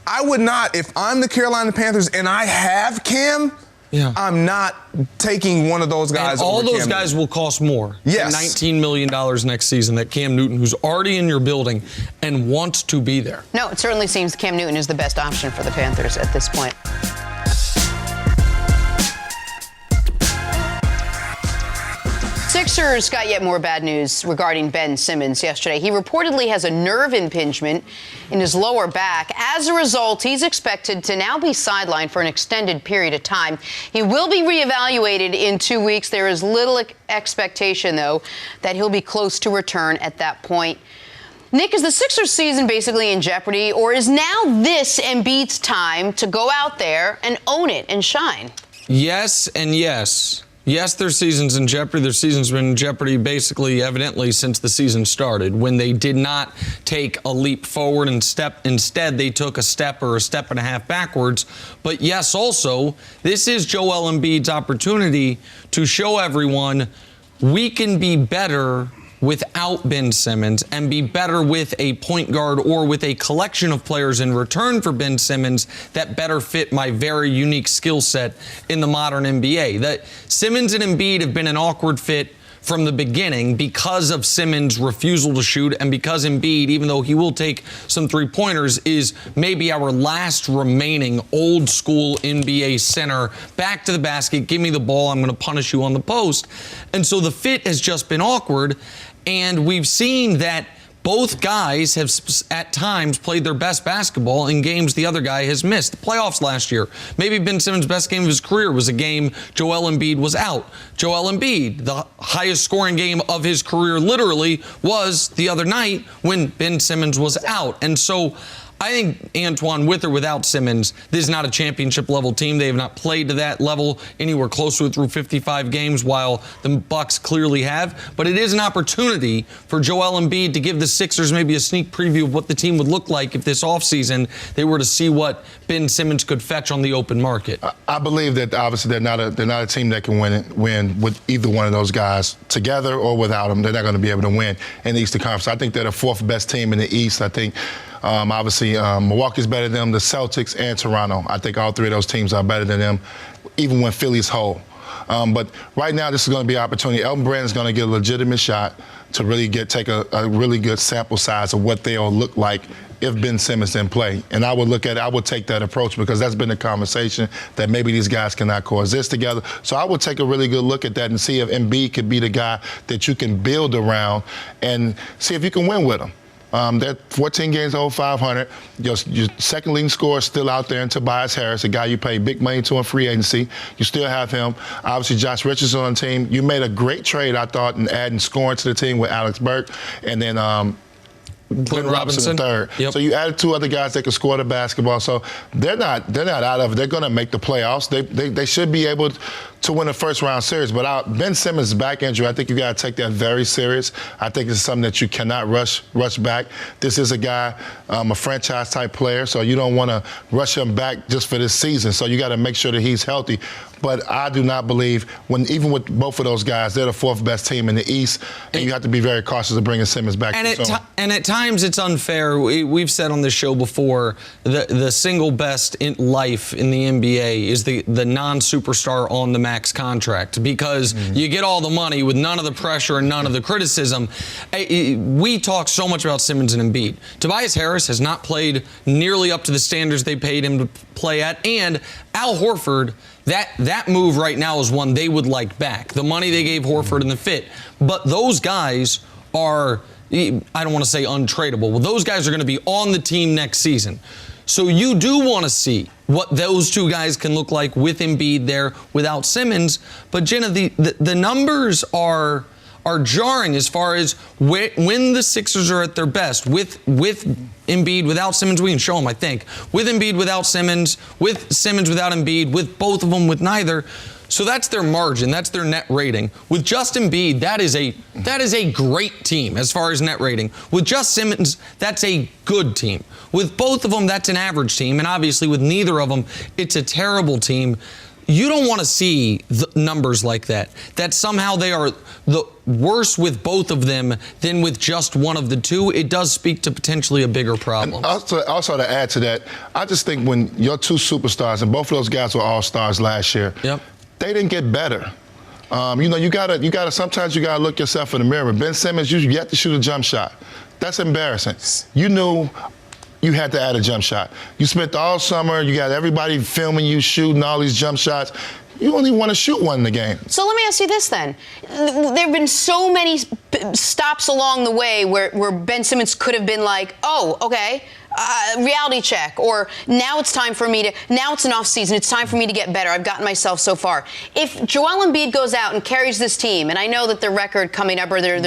Speaker 8: I would not, if I'm the Carolina Panthers and I have Cam, I'm not taking one of those guys.
Speaker 2: And all
Speaker 8: over
Speaker 2: those
Speaker 8: Cam
Speaker 2: guys
Speaker 8: Newton.
Speaker 2: will cost more than $19 million next season that Cam Newton, who's already in your building and wants to be there.
Speaker 1: No, it certainly seems Cam Newton is the best option for the Panthers at this point. Sixers got yet more bad news regarding Ben Simmons yesterday. He reportedly has a nerve impingement in his lower back. As a result, he's expected to now be sidelined for an extended period of time. He will be reevaluated in 2 weeks. There is little expectation, though, that he'll be close to return at that point. Nick, is the Sixers season basically in jeopardy, or is now this Embiid's time to go out there and own it and shine?
Speaker 2: Yes and yes. Yes, their season's in jeopardy. Their season's been in jeopardy basically, evidently, since the season started, when they did not take a leap forward and instead they took a step or a step and a half backwards. But yes, also, this is Joel Embiid's opportunity to show everyone we can be better without Ben Simmons and be better with a point guard or with a collection of players in return for Ben Simmons that better fit my very unique skill set in the modern NBA. That Simmons and Embiid have been an awkward fit from the beginning because of Simmons' refusal to shoot and because Embiid, even though he will take some three-pointers, is maybe our last remaining old-school NBA center. Back to the basket, give me the ball, I'm going to punish you on the post. And so the fit has just been awkward, and we've seen that both guys have at times played their best basketball in games the other guy has missed. The playoffs last year, maybe Ben Simmons' best game of his career was a game Joel Embiid was out. Joel Embiid, the highest scoring game of his career literally was the other night when Ben Simmons was out. And so I think, Antoine, with or without Simmons, this is not a championship-level team. They have not played to that level anywhere close to it through 55 games, while the Bucks clearly have. But it is an opportunity for Joel Embiid to give the Sixers maybe a sneak preview of what the team would look like if this offseason they were to see what Ben Simmons could fetch on the open market.
Speaker 3: I believe that obviously they're not a team that can win with either one of those guys together or without them. They're not going to be able to win in the Eastern Conference. I think they're the fourth best team in the East. I think obviously Milwaukee's better than them, the Celtics and Toronto. I think all three of those teams are better than them, even when Philly's whole. But right now, this is going to be an opportunity. Elton Brand is going to get a legitimate shot to really take a really good sample size of what they'll look like if Ben Simmons didn't play. And I would take that approach because that's been the conversation that maybe these guys cannot coexist together. So I would take a really good look at that and see if Embiid could be the guy that you can build around and see if you can win with him. They're 14 games over 500. Your second leading scorer is still out there in Tobias Harris, a guy you paid big money to in free agency. You still have him. Obviously, Josh Richardson on the team. You made a great trade, I thought, in adding scoring to the team with Alex Burke and then Quentin Robinson third.
Speaker 2: Yep.
Speaker 3: So you added two other guys that can score the basketball. So they're not out of it. They're going to make the playoffs. They should be able to win a first-round series. But Ben Simmons' back injury, I think you got to take that very serious. I think it's something that you cannot rush back. This is a guy, a franchise-type player, so you don't want to rush him back just for this season. So you got to make sure that he's healthy. But I do not believe even with both of those guys, they're the fourth best team in the East, and you have to be very cautious of bringing Simmons back.
Speaker 2: And at times it's unfair. We've said on this show before, the single best in life in the NBA is the non-superstar on the max contract because you get all the money with none of the pressure and none of the criticism. We talk so much about Simmons and Embiid. Tobias Harris has not played nearly up to the standards they paid him to play at, and Al Horford, that move right now is one they would like back. The money they gave Horford and the fit. But those guys are, I don't want to say untradeable. Well, those guys are going to be on the team next season. So you do want to see what those two guys can look like with Embiid there without Simmons. But Jenna, the numbers are jarring as far as when the Sixers are at their best with Embiid without Simmons. We can show them, I think. With Embiid without Simmons, with Simmons without Embiid, with both of them with neither. So that's their margin. That's their net rating. With just Embiid, that is a great team as far as net rating. With just Simmons, that's a good team. With both of them, that's an average team. And obviously with neither of them, it's a terrible team. You don't want to see the numbers like that, that somehow they are the worse with both of them than with just one of the two. It does speak to potentially a bigger problem.
Speaker 3: Also to add to that, I just think when your two superstars, and both of those guys were all-stars last year, they didn't get better. You gotta sometimes you gotta look yourself in the mirror. Ben Simmons, you have to shoot a jump shot. That's embarrassing. You knew you had to add a jump shot. You spent all summer, you got everybody filming you shooting all these jump shots. You only want to shoot one in the game.
Speaker 1: So let me ask you this then. There have been so many stops along the way where Ben Simmons could have been like, oh, okay, reality check, or now it's an off season, it's time for me to get better, I've gotten myself so far. If Joel Embiid goes out and carries this team, and I know that their record coming up, or their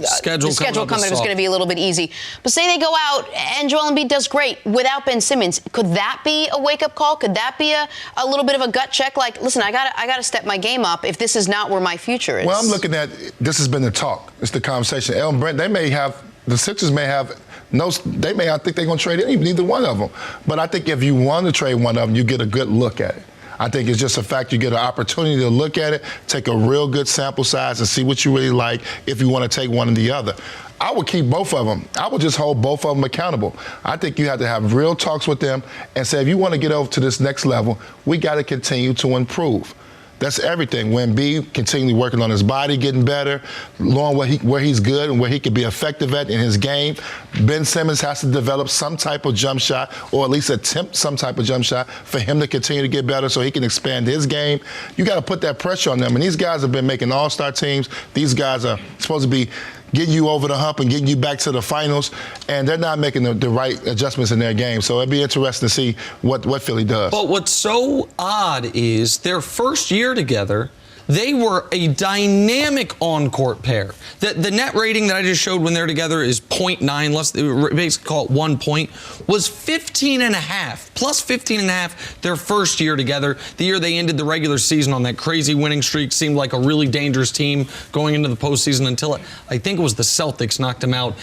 Speaker 1: schedule coming up is going to be a little bit easy, but say they go out and Joel Embiid does great without Ben Simmons, could that be a wake-up call? Could that be a little bit of a gut check, like, listen, I gotta step my game up if this is not where my future is?
Speaker 3: Well, I'm looking at, this has been the talk, it's the conversation. Elton Brand, the Sixers may have, I think they're going to trade neither one of them. But I think if you want to trade one of them, you get a good look at it. I think it's just a fact you get an opportunity to look at it, take a real good sample size and see what you really like if you want to take one or the other. I would keep both of them. I would just hold both of them accountable. I think you have to have real talks with them and say, if you want to get over to this next level, we got to continue to improve. That's everything. When B continually working on his body, getting better, learning where he's good and where he can be effective at in his game. Ben Simmons has to develop some type of jump shot, or at least attempt some type of jump shot for him to continue to get better so he can expand his game. You got to put that pressure on them. And these guys have been making all-star teams. These guys are supposed to be getting you over the hump and getting you back to the finals, and they're not making the right adjustments in their game. So it'd be interesting to see what Philly does.
Speaker 2: But what's so odd is their first year together, they were a dynamic on-court pair. The net rating that I just showed when they're together is 0.9, basically call it 1 point, was 15.5, plus 15.5 their first year together. The year they ended the regular season on that crazy winning streak, seemed like a really dangerous team going into the postseason until I think it was the Celtics knocked them out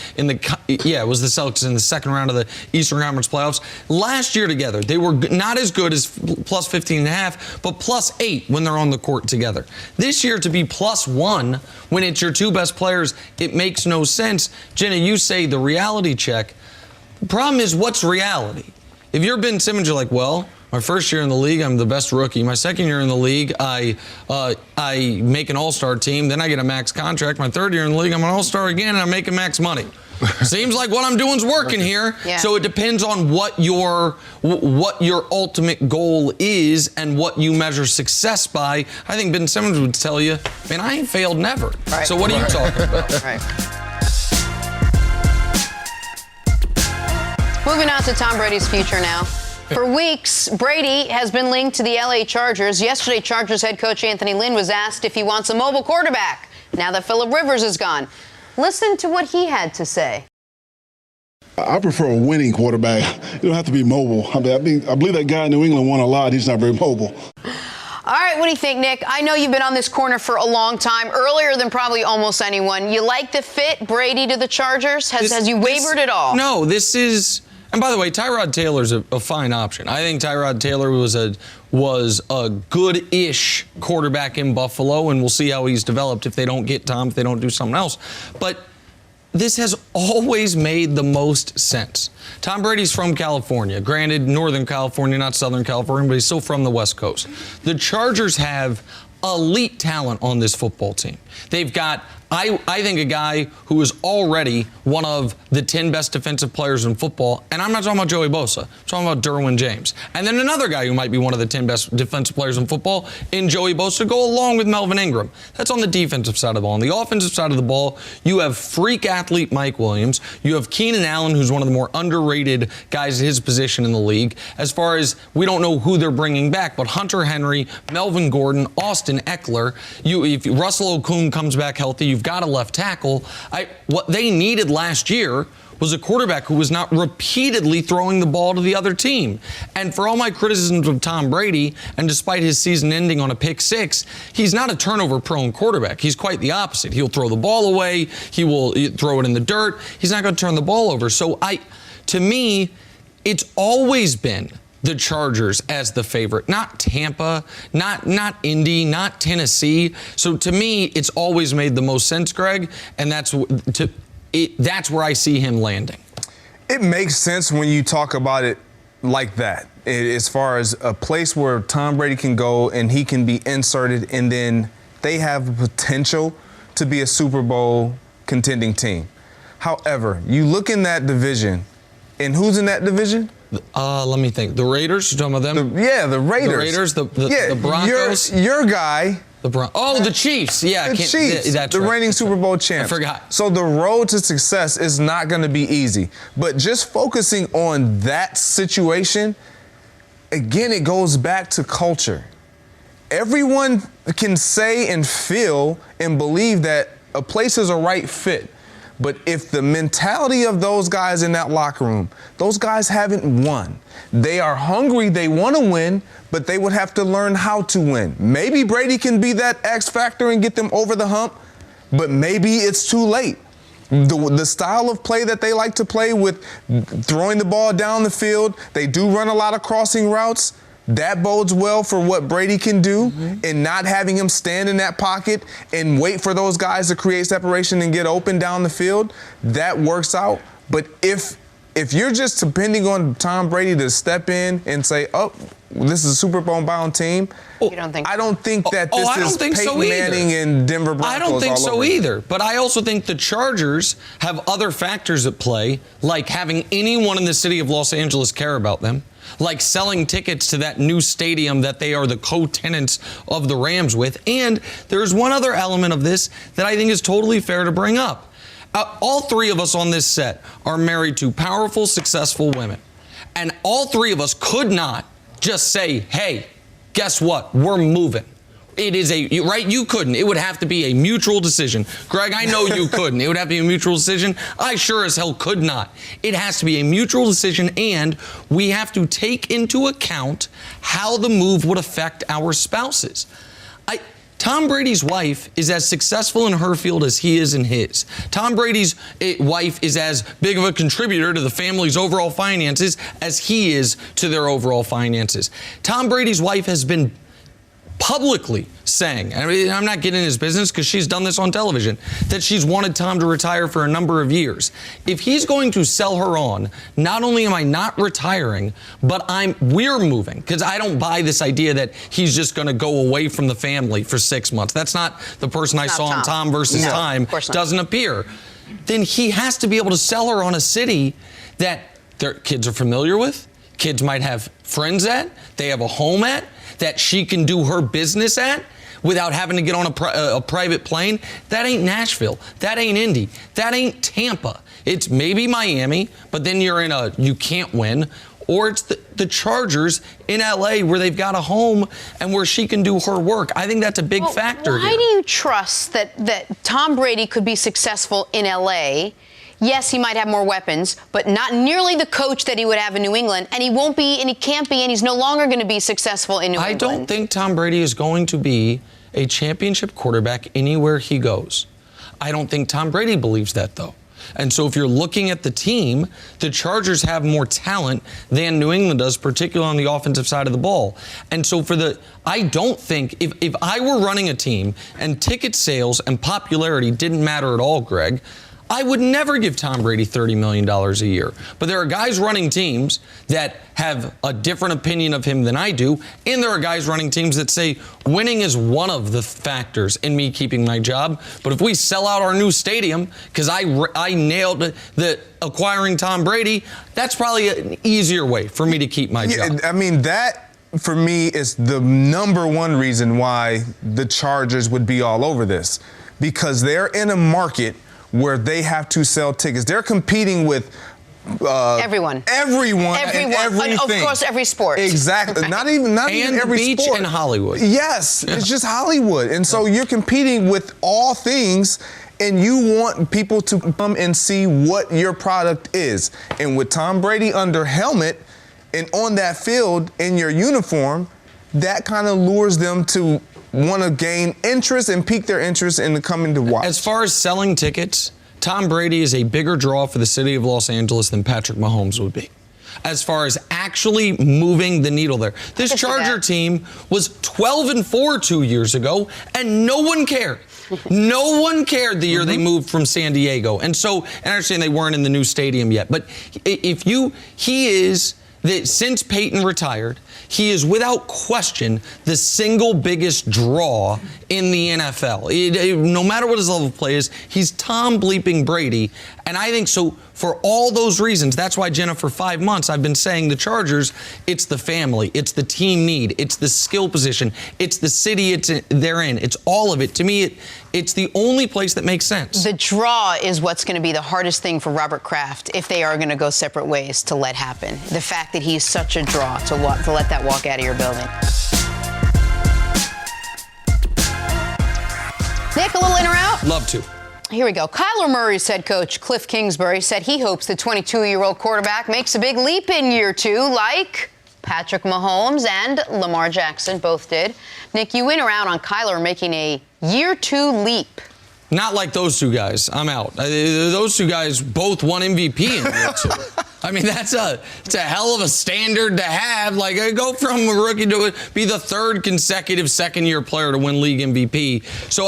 Speaker 2: it was the Celtics in the second round of the Eastern Conference playoffs. Last year together, they were not as good as plus 15.5, but plus 8 when they're on the court together. This year to be +1 when it's your two best players, it makes no sense. Jenna, you say the reality check. The problem is, what's reality? If you're Ben Simmons, you're like, well, my first year in the league, I'm the best rookie. My second year in the league, I make an all-star team. Then I get a max contract. My third year in the league, I'm an all-star again, and I'm making max money. Seems like what I'm doing is working here.
Speaker 1: Yeah.
Speaker 2: So it depends on what your ultimate goal is and what you measure success by. I think Ben Simmons would tell you, man, I ain't failed never.
Speaker 1: Right.
Speaker 2: So what are you talking about?
Speaker 1: Right. Moving on to Tom Brady's future now. For weeks, Brady has been linked to the LA Chargers. Yesterday, Chargers head coach Anthony Lynn was asked if he wants a mobile quarterback now that Phillip Rivers is gone. Listen to what he had to say.
Speaker 9: I prefer a winning quarterback. You don't have to be mobile. I believe that guy in New England won a lot. He's not very mobile.
Speaker 1: All right, what do you think, Nick? I know you've been on this corner for a long time, earlier than probably almost anyone. You like the fit, Brady to the Chargers? Has you wavered at all?
Speaker 2: No, this is... And by the way, Tyrod Taylor's a fine option. I think Tyrod Taylor was a good-ish quarterback in Buffalo, and we'll see how he's developed if they don't get Tom, if they don't do something else. But this has always made the most sense. Tom Brady's from California. Granted, Northern California, not Southern California, but he's still from the West Coast. The Chargers have elite talent on this football team. They've got, I think, a guy who is already one of the 10 best defensive players in football, and I'm not talking about Joey Bosa. I'm talking about Derwin James. And then another guy who might be one of the 10 best defensive players in football in Joey Bosa, go along with Melvin Ingram. That's on the defensive side of the ball. On the offensive side of the ball, you have freak athlete Mike Williams. You have Keenan Allen, who's one of the more underrated guys at his position in the league. As far as, we don't know who they're bringing back, but Hunter Henry, Melvin Gordon, Austin Eckler. If Russell Okung comes back healthy, you've got a left tackle. What they needed last year was a quarterback who was not repeatedly throwing the ball to the other team. And for all my criticisms of Tom Brady, and despite his season ending on a pick 6, he's not a turnover-prone quarterback. He's quite the opposite. He'll throw the ball away. He will throw it in the dirt. He's not going to turn the ball over. So to me, it's always been the Chargers as the favorite, not Tampa, not Indy, not Tennessee. So to me, it's always made the most sense, Greg, and that's where I see him landing.
Speaker 8: It makes sense when you talk about it like that, as far as a place where Tom Brady can go and he can be inserted, and then they have the potential to be a Super Bowl contending team. However, you look in that division, and who's in that division?
Speaker 2: Let me think. The Raiders? You're talking about them?
Speaker 8: The Raiders.
Speaker 2: The Broncos?
Speaker 8: Your guy.
Speaker 2: The Chiefs. Yeah.
Speaker 8: The Chiefs.
Speaker 2: That's
Speaker 8: the
Speaker 2: right.
Speaker 8: reigning Super Bowl champs.
Speaker 2: I forgot.
Speaker 8: So the road to success is not going to be easy. But just focusing on that situation, again, it goes back to culture. Everyone can say and feel and believe that a place is a right fit. But if the mentality of those guys in that locker room, those guys haven't won. They are hungry, they want to win, but they would have to learn how to win. Maybe Brady can be that X factor and get them over the hump, but maybe it's too late. The style of play that they like to play with throwing the ball down the field, they do run a lot of crossing routes. That bodes well for what Brady can do, and not having him stand in that pocket and wait for those guys to create separation and get open down the field. That works out. But if you're just depending on Tom Brady to step in and say, oh, this is a Super Bowl bound team, I don't think that this is Peyton Manning and Denver Broncos.
Speaker 2: I don't think so either. But I also think the Chargers have other factors at play, like having anyone in the city of Los Angeles care about them, like selling tickets to that new stadium that they are the co-tenants of the Rams with. And there's one other element of this that I think is totally fair to bring up. all three of us on this set are married to powerful, successful women. And all three of us could not just say, hey, guess what? We're moving. It is right? You couldn't. It would have to be a mutual decision. Greg, I know you couldn't. It would have to be a mutual decision. I sure as hell could not. It has to be a mutual decision, and we have to take into account how the move would affect our spouses. Tom Brady's wife is as successful in her field as he is in his. Tom Brady's wife is as big of a contributor to the family's overall finances as he is to their overall finances. Tom Brady's wife has been publicly saying, I mean, I'm not getting in his business because she's done this on television, that she's wanted Tom to retire for a number of years. If he's going to sell her on, not only am I not retiring, but we're moving, because I don't buy this idea that he's just going to go away from the family for 6 months. That's not the person I saw in Tom versus Time. Doesn't appear. Then he has to be able to sell her on a city that their kids are familiar with, kids might have friends at, they have a home at, that she can do her business at without having to get on a private plane. That ain't Nashville. That ain't Indy. That ain't Tampa. It's maybe Miami, but then you're in you can't win. Or it's the Chargers in LA where they've got a home and where she can do her work. I think that's a big factor here.
Speaker 1: Why do you trust that Tom Brady could be successful in LA? Yes, he might have more weapons, but not nearly the coach that he would have in New England. And he won't be, and he can't be, and he's no longer going to be successful in New England.
Speaker 2: I don't think Tom Brady is going to be a championship quarterback anywhere he goes. I don't think Tom Brady believes that, though. And so if you're looking at the team, the Chargers have more talent than New England does, particularly on the offensive side of the ball. And so I don't think, if I were running a team and ticket sales and popularity didn't matter at all, Greg, I would never give Tom Brady $30 million a year. But there are guys running teams that have a different opinion of him than I do, and there are guys running teams that say winning is one of the factors in me keeping my job. But if we sell out our new stadium, because I nailed the acquiring Tom Brady, that's probably an easier way for me to keep my job.
Speaker 8: I mean, that for me is the number one reason why the Chargers would be all over this, because they're in a market where they have to sell tickets. They're competing with
Speaker 1: everyone,
Speaker 8: and everything.
Speaker 1: Of course, every sport.
Speaker 8: Exactly. Not even every
Speaker 2: beach
Speaker 8: sport.
Speaker 2: And Hollywood.
Speaker 8: Yes, it's just Hollywood. And so you're competing with all things, and you want people to come and see what your product is. And with Tom Brady under helmet and on that field in your uniform, that kind of lures them to want to gain interest and pique their interest in coming to watch.
Speaker 2: As far as selling tickets, Tom Brady is a bigger draw for the city of Los Angeles than Patrick Mahomes would be. As far as actually moving the needle there. This Charger team was 12-4 2 years ago, and no one cared. No one cared the year they moved from San Diego. And I understand they weren't in the new stadium yet, but since Peyton retired, he is without question the single biggest draw in the NFL. No matter what his level of play is, he's Tom bleeping Brady. And I think so for all those reasons, that's why, Jenna, for 5 months, I've been saying the Chargers, it's the family, it's the team need, it's the skill position, it's the city they're in, it's all of it. To me, it's the only place that makes sense.
Speaker 1: The draw is what's going to be the hardest thing for Robert Kraft if they are going to go separate ways to let happen. The fact that he's such a draw to let that walk out of your building. Nick, a little in or out?
Speaker 2: Love to.
Speaker 1: Here we go. Kyler Murray's head coach, Cliff Kingsbury, said he hopes the 22-year-old quarterback makes a big leap in year two, like Patrick Mahomes and Lamar Jackson both did. Nick, you in or out on Kyler making a year two leap?
Speaker 2: Not like those two guys. I'm out. Those two guys both won MVP in year two. I mean, it's a hell of a standard to have. Like, go from a rookie to be the third consecutive second-year player to win league MVP. So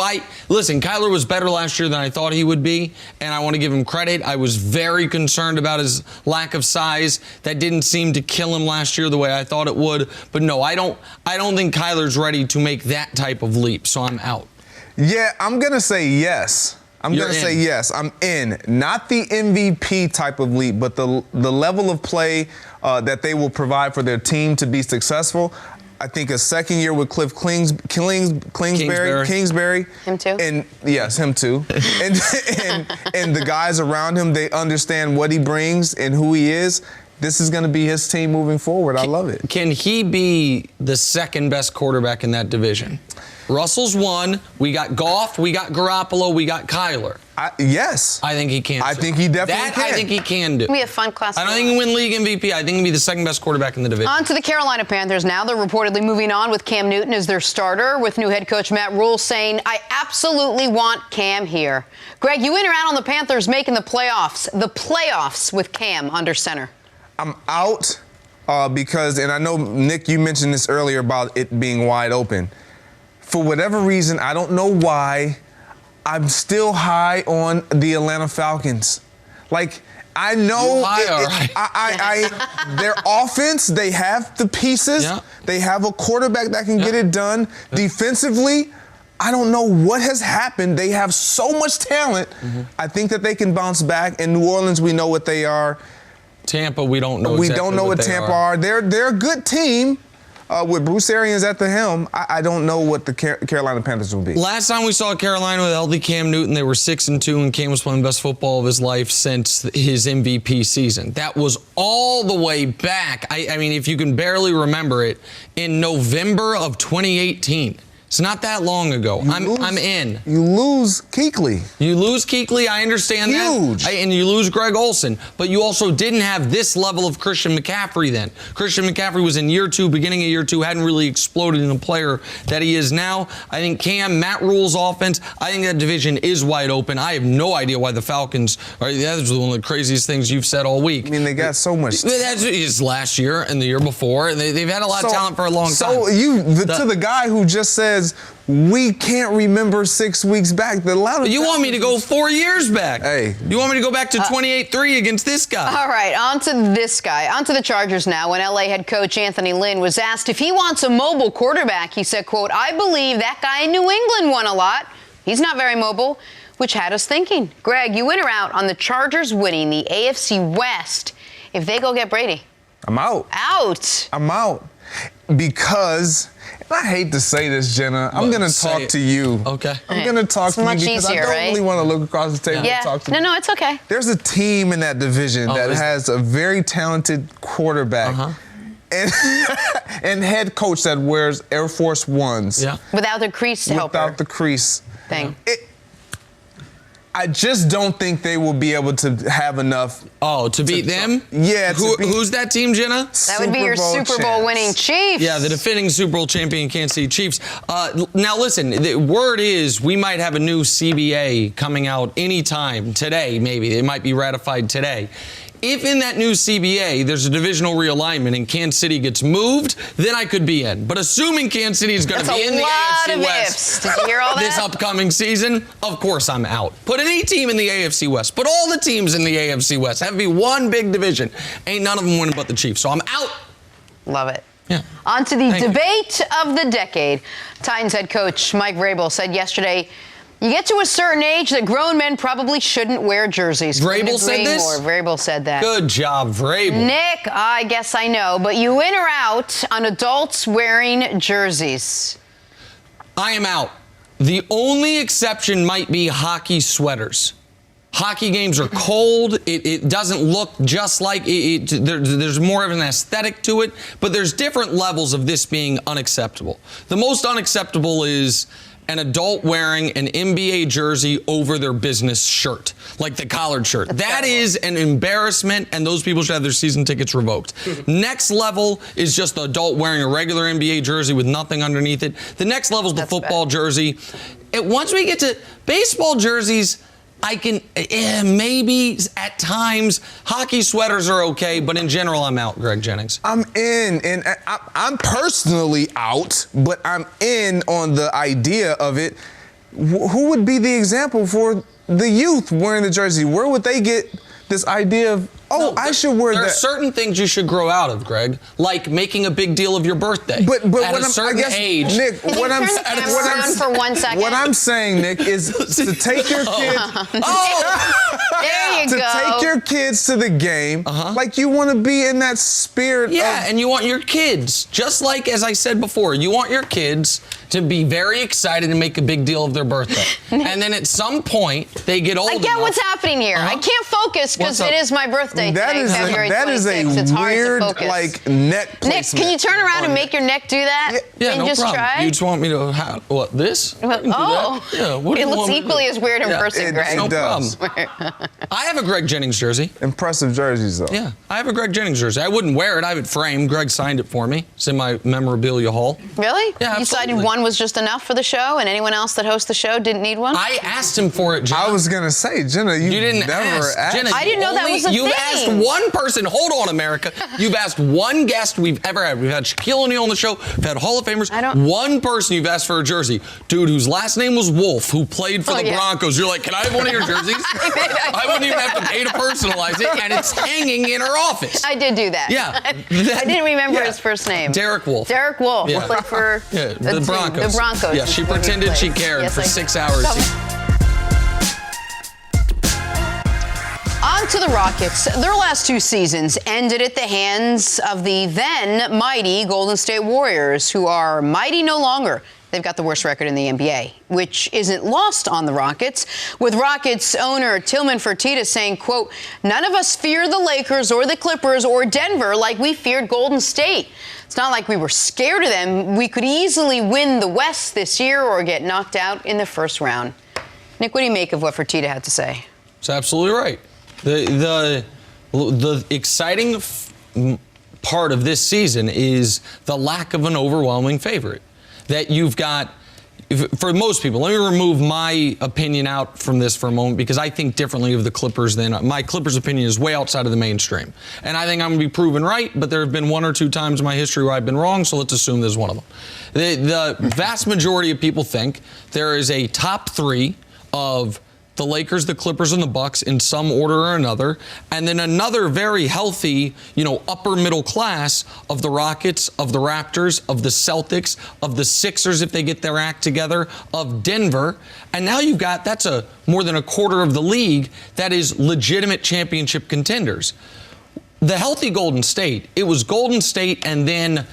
Speaker 2: listen, Kyler was better last year than I thought he would be, and I want to give him credit. I was very concerned about his lack of size. That didn't seem to kill him last year the way I thought it would. But no, I don't think Kyler's ready to make that type of leap. So I'm out.
Speaker 8: Yeah, I'm going to say yes. I'm going to say yes. I'm in. Not the MVP type of leap, but the level of play that they will provide for their team to be successful. I think a second year with Cliff Kingsbury.
Speaker 1: Him too?
Speaker 8: And yes, him too. and the guys around him, they understand what he brings and who he is. This is going to be his team moving forward. I love it.
Speaker 2: Can he be the second best quarterback in that division? Russell's one. We got Goff. We got Garoppolo. We got Kyler.
Speaker 8: Yes.
Speaker 2: I think he can.
Speaker 8: I think he definitely can.
Speaker 2: I think he can do.
Speaker 1: We have fun class.
Speaker 2: I don't think he can win league MVP. I think he'll be the second best quarterback in the division.
Speaker 1: On to the Carolina Panthers now. They're reportedly moving on with Cam Newton as their starter, with new head coach Matt Rule saying, I absolutely want Cam here. Greg, you went around on the Panthers making the playoffs with Cam under center.
Speaker 8: I'm out because, and I know, Nick, you mentioned this earlier about it being wide open. For whatever reason, I don't know why, I'm still high on the Atlanta Falcons. Like, I know their offense, they have the pieces. Yeah. They have a quarterback that can get it done. Defensively, I don't know what has happened. They have so much talent. I think that they can bounce back. In New Orleans, we know what they are.
Speaker 2: Tampa, we don't know.
Speaker 8: We don't know what Tampa are. They're a good team. With Bruce Arians at the helm, I don't know what the Carolina Panthers will be.
Speaker 2: Last time we saw Carolina with healthy Cam Newton, they were 6-2, and Cam was playing the best football of his life since his MVP season. That was all the way back. I mean, if you can barely remember it, in November of 2018. It's not that long ago. I'm in.
Speaker 8: You lose Kuechly.
Speaker 2: I understand that. And you lose Greg Olsen. But you also didn't have this level of Christian McCaffrey then. Christian McCaffrey was in year two, beginning of year two, hadn't really exploded in the player that he is now. I think Cam, Matt Rule's offense, I think that division is wide open. I have no idea why the Falcons are. That's one of the craziest things you've said all week.
Speaker 8: I mean, they got so much.
Speaker 2: That's last year and the year before. They've had a lot of talent for a long time.
Speaker 8: So to the guy who just says, we can't remember 6 weeks back.
Speaker 2: You want me to go 4 years back?
Speaker 8: Hey.
Speaker 2: You want me to go back to 28-3 against this guy?
Speaker 1: All right, on to this guy. On to the Chargers now. When LA head coach Anthony Lynn was asked if he wants a mobile quarterback, he said, quote, I believe that guy in New England won a lot. He's not very mobile, which had us thinking. Greg, you in or out on the Chargers winning the AFC West if they go get Brady?
Speaker 8: I'm out.
Speaker 1: Out.
Speaker 8: I'm out. Because, and I hate to say this, Jenna, I'm going to talk to you.
Speaker 2: Okay.
Speaker 8: I'm going to talk to you because I don't really want to look across the table and talk to you.
Speaker 1: No, it's okay.
Speaker 8: There's a team in that division that has a very talented quarterback and head coach that wears Air Force Ones.
Speaker 1: Yeah. Without the crease helper.
Speaker 8: Without the crease
Speaker 1: thing.
Speaker 8: I just don't think they will be able to have enough.
Speaker 2: Oh, to beat them?
Speaker 8: Yeah.
Speaker 2: Who's that team, Jenna?
Speaker 1: That would be your Super Bowl winning Chiefs.
Speaker 2: Yeah, the defending Super Bowl champion Kansas City Chiefs. Now, listen, the word is we might have a new CBA coming out anytime today, maybe. It might be ratified today. If in that new CBA there's a divisional realignment and Kansas City gets moved, then I could be in. But assuming Kansas City is going to be in the AFC West
Speaker 1: Did you hear all that?
Speaker 2: this upcoming season, of course I'm out. Put any team in the AFC West. Put all the teams in the AFC West. Have it be one big division. Ain't none of them winning but the Chiefs. So I'm out.
Speaker 1: Love it.
Speaker 2: Yeah.
Speaker 1: On to the debate of the decade. Titans head coach Mike Vrabel said yesterday, you get to a certain age that grown men probably shouldn't wear jerseys.
Speaker 2: Vrabel said this?
Speaker 1: Vrabel said that.
Speaker 2: Good job, Vrabel.
Speaker 1: Nick, I guess I know, but you in or out on adults wearing jerseys?
Speaker 2: I am out. The only exception might be hockey sweaters. Hockey games are cold. It doesn't look just like it. There's more of an aesthetic to it, but there's different levels of this being unacceptable. The most unacceptable is an adult wearing an NBA jersey over their business shirt, like the collared shirt. That is an embarrassment, and those people should have their season tickets revoked. Next level is just the adult wearing a regular NBA jersey with nothing underneath it. The next level is the football jersey. Once we get to baseball jerseys, I can maybe at times hockey sweaters are okay, but in general I'm out. Greg Jennings.
Speaker 8: I'm in, and I'm personally out, but I'm in on the idea of it. Who would be the example for the youth wearing the jersey? Where would they get this idea of Oh, I should wear that.
Speaker 2: There are certain things you should grow out of, Greg, like making a big deal of your birthday.
Speaker 8: But
Speaker 2: at a certain age,
Speaker 8: Nick, what I'm
Speaker 1: for 1 second.
Speaker 8: What I'm saying, Nick, is to take your kids.
Speaker 1: There you
Speaker 8: to
Speaker 1: go.
Speaker 8: take your kids to the game, like you want to be in that spirit.
Speaker 2: Yeah, and you want your kids, just like as I said before, you want your kids to be very excited and make a big deal of their birthday. And then at some point, they get old
Speaker 1: I get
Speaker 2: enough.
Speaker 1: what's happening here. I can't focus because it is my birthday today, February 26th. It's hard
Speaker 8: weird,
Speaker 1: to focus.
Speaker 8: like, neck
Speaker 1: Nick,
Speaker 8: placement.
Speaker 1: can you turn around and make your neck do that?
Speaker 2: Yeah,
Speaker 1: and
Speaker 2: no
Speaker 1: just
Speaker 2: problem.
Speaker 1: try?
Speaker 2: You just want me to what, this?
Speaker 1: Well,
Speaker 2: Yeah, what do
Speaker 1: it
Speaker 2: you
Speaker 1: looks
Speaker 2: want me to
Speaker 1: equally
Speaker 2: do?
Speaker 1: as weird in person, Greg.
Speaker 2: No
Speaker 8: does.
Speaker 2: problem. I have a Greg Jennings jersey.
Speaker 8: Impressive jerseys, though.
Speaker 2: Yeah, I have a Greg Jennings jersey. I wouldn't wear it. I have it framed. Greg signed it for me. It's in my memorabilia hall.
Speaker 1: Really?
Speaker 2: Yeah,
Speaker 1: You
Speaker 2: absolutely.
Speaker 1: decided one was just enough for the show and anyone else that hosts the show didn't need one?
Speaker 2: I asked him for it, Jenna.
Speaker 8: I was going to say, Jenna, you
Speaker 2: didn't
Speaker 8: never
Speaker 2: ask.
Speaker 8: asked.
Speaker 2: Jenna,
Speaker 1: I didn't know that was a
Speaker 2: You've
Speaker 1: thing.
Speaker 2: asked one person. Hold on, America. You've asked one guest we've ever had. We've had Shaquille O'Neal on the show. We've had Hall of Famers. One person you've asked for a jersey. Dude whose last name was Wolfe, who played for the Broncos. You're like, can I have one of your jerseys? I wouldn't even have to pay to personalize it, and it's hanging in her office.
Speaker 1: I did do that.
Speaker 2: Yeah.
Speaker 1: I didn't remember his first name.
Speaker 2: Derek Wolfe.
Speaker 1: Derek Wolfe.
Speaker 2: Yeah.
Speaker 1: Played for
Speaker 2: the Broncos.
Speaker 1: The Broncos.
Speaker 2: Yeah, she pretended she cared for 6 hours.
Speaker 1: On to the Rockets. Their last 2 seasons ended at the hands of the then mighty Golden State Warriors, who are mighty no longer. They've got the worst record in the NBA, which isn't lost on the Rockets, with Rockets owner Tillman Fertitta saying, quote, "None of us fear the Lakers or the Clippers or Denver like we feared Golden State. It's not like we were scared of them. We could easily win the West this year or get knocked out in the first round." Nick, what do you make of what Fertitta had to say?
Speaker 2: It's absolutely right. The exciting part of this season is the lack of an overwhelming favorite. That you've got, for most people, let me remove my opinion out from this for a moment because I think differently of the Clippers than my Clippers opinion is way outside of the mainstream. And I think I'm going to be proven right, but there have been 1 or 2 times in my history where I've been wrong, so let's assume there's one of them. The vast majority of people think there is a top 3 of the Lakers, the Clippers, and the Bucks in some order or another, and then another very healthy, upper middle class of the Rockets, of the Raptors, of the Celtics, of the Sixers if they get their act together, of Denver, and now you've got that's more than a quarter of the league that is legitimate championship contenders. The healthy Golden State, it was Golden State and then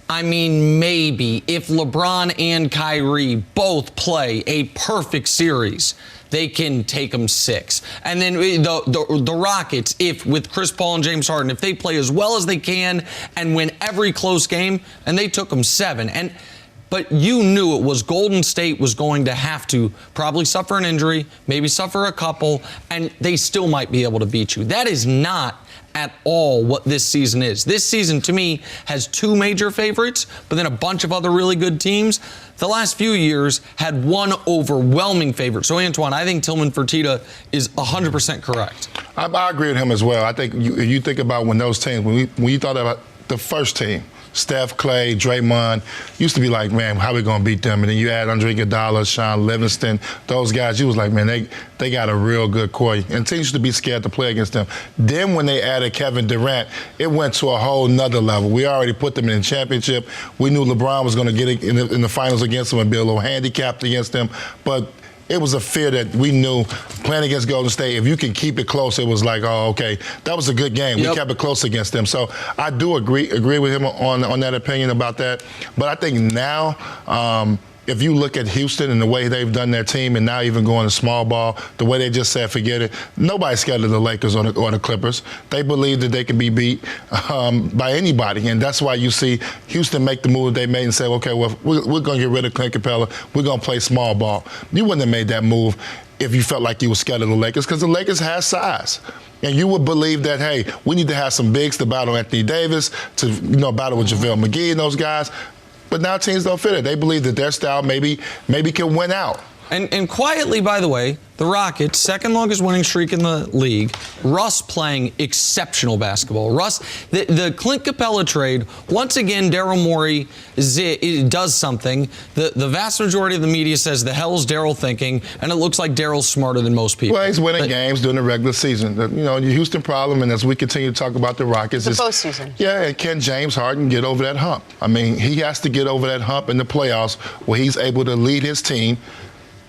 Speaker 2: maybe if LeBron and Kyrie both play a perfect series, they can take them 6. And then the Rockets, if with Chris Paul and James Harden, if they play as well as they can and win every close game, and they took them 7. But you knew it was Golden State was going to have to probably suffer an injury, maybe suffer a couple, and they still might be able to beat you. That is not at all what this season is. This season, to me, has 2 major favorites, but then a bunch of other really good teams. The last few years had 1 overwhelming favorite. So, Antoine, I think Tillman Fertitta is 100% correct.
Speaker 3: I agree with him as well. I think you think about when those teams, when you thought about the first team, Steph, Clay, Draymond, used to be like, man, how we going to beat them? And then you add Andre Iguodala, Sean Livingston, those guys, you was like, man, they got a real good core. And teams used to be scared to play against them. Then when they added Kevin Durant, it went to a whole nother level. We already put them in the championship. We knew LeBron was going to get it in the finals against them and be a little handicapped against them. But it was a fear that we knew playing against Golden State, if you can keep it close, it was like, oh, okay, that was a good game. Yep. We kept it close against them. So I do agree with him on that opinion about that. But I think now, if you look at Houston and the way they've done their team and now even going to small ball, the way they just said forget it, nobody's scared of the Lakers or the Clippers. They believe that they can be beat by anybody, and that's why you see Houston make the move they made and say, okay, well, we're going to get rid of Clint Capella. We're going to play small ball. You wouldn't have made that move if you felt like you were scared of the Lakers because the Lakers has size. And you would believe that, hey, we need to have some bigs to battle Anthony Davis, to battle with JaVale McGee and those guys. But now teams don't fit it. They believe that their style maybe can win out.
Speaker 2: And quietly, by the way, the Rockets, second longest winning streak in the league. Russ playing exceptional basketball. Russ, the Clint Capella trade, once again, Daryl Morey does something. The vast majority of the media says, the hell's Daryl thinking? And it looks like Daryl's smarter than most people.
Speaker 3: Well, he's winning games during the regular season. The Houston problem, and as we continue to talk about the Rockets,
Speaker 1: the postseason.
Speaker 3: Yeah, and can James Harden get over that hump? I mean, he has to get over that hump in the playoffs where he's able to lead his team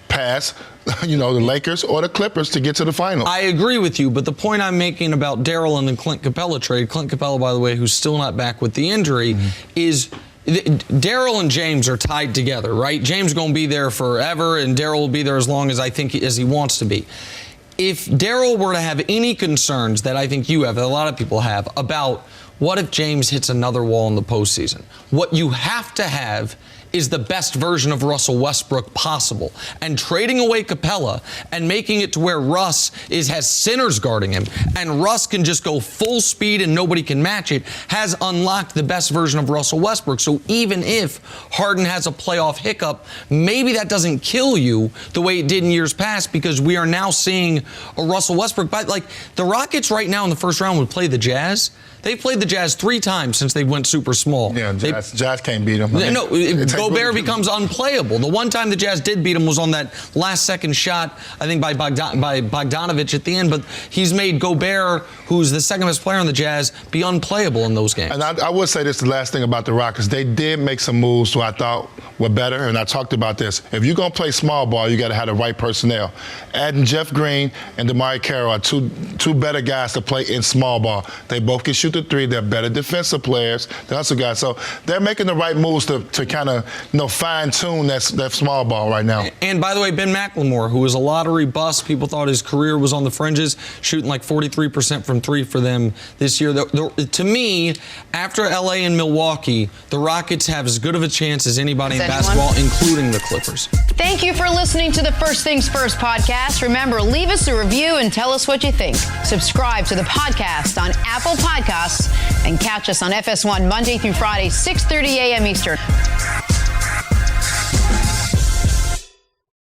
Speaker 3: past the Lakers or the Clippers to get to the final.
Speaker 2: I agree with you, but the point I'm making about Daryl and the Clint Capella trade, Clint Capella, by the way, who's still not back with the injury, is Daryl and James are tied together, right? James is going to be there forever, and Daryl will be there as long as as he wants to be. If Daryl were to have any concerns that I think you have, that a lot of people have, about what if James hits another wall in the postseason, what you have to have is the best version of Russell Westbrook possible. And trading away Capella and making it to where Russ has sinners guarding him and Russ can just go full speed and nobody can match it has unlocked the best version of Russell Westbrook. So even if Harden has a playoff hiccup, maybe that doesn't kill you the way it did in years past, because we are now seeing a Russell Westbrook. But like the Rockets right now in the first round would play the Jazz. They played the Jazz 3 times since they went super small.
Speaker 3: Yeah, Jazz can't beat them.
Speaker 2: Gobert becomes unplayable. The one time the Jazz did beat him was on that last-second shot, I think, by Bogdanovich at the end. But he's made Gobert, who's the second-best player on the Jazz, be unplayable in those games.
Speaker 3: And I would say this, the last thing about the Rockets, they did make some moves who I thought were better, and I talked about this. If you're going to play small ball, you got to have the right personnel. Adding Jeff Green and DeMar Carroll are two better guys to play in small ball. They both can shoot the 3. They're better defensive players. They're also guys. So they're making the right moves to kind of fine-tune that small ball right now.
Speaker 2: And by the way, Ben McLemore, who was a lottery bust, people thought his career was on the fringes, shooting like 43% from 3 for them this year. To me, after LA and Milwaukee, the Rockets have as good of a chance as anybody in basketball, including the Clippers.
Speaker 1: Thank you for listening to the First Things First podcast. Remember, leave us a review and tell us what you think. Subscribe to the podcast on Apple Podcasts and catch us on FS1 Monday through Friday, 6:30 a.m. Eastern.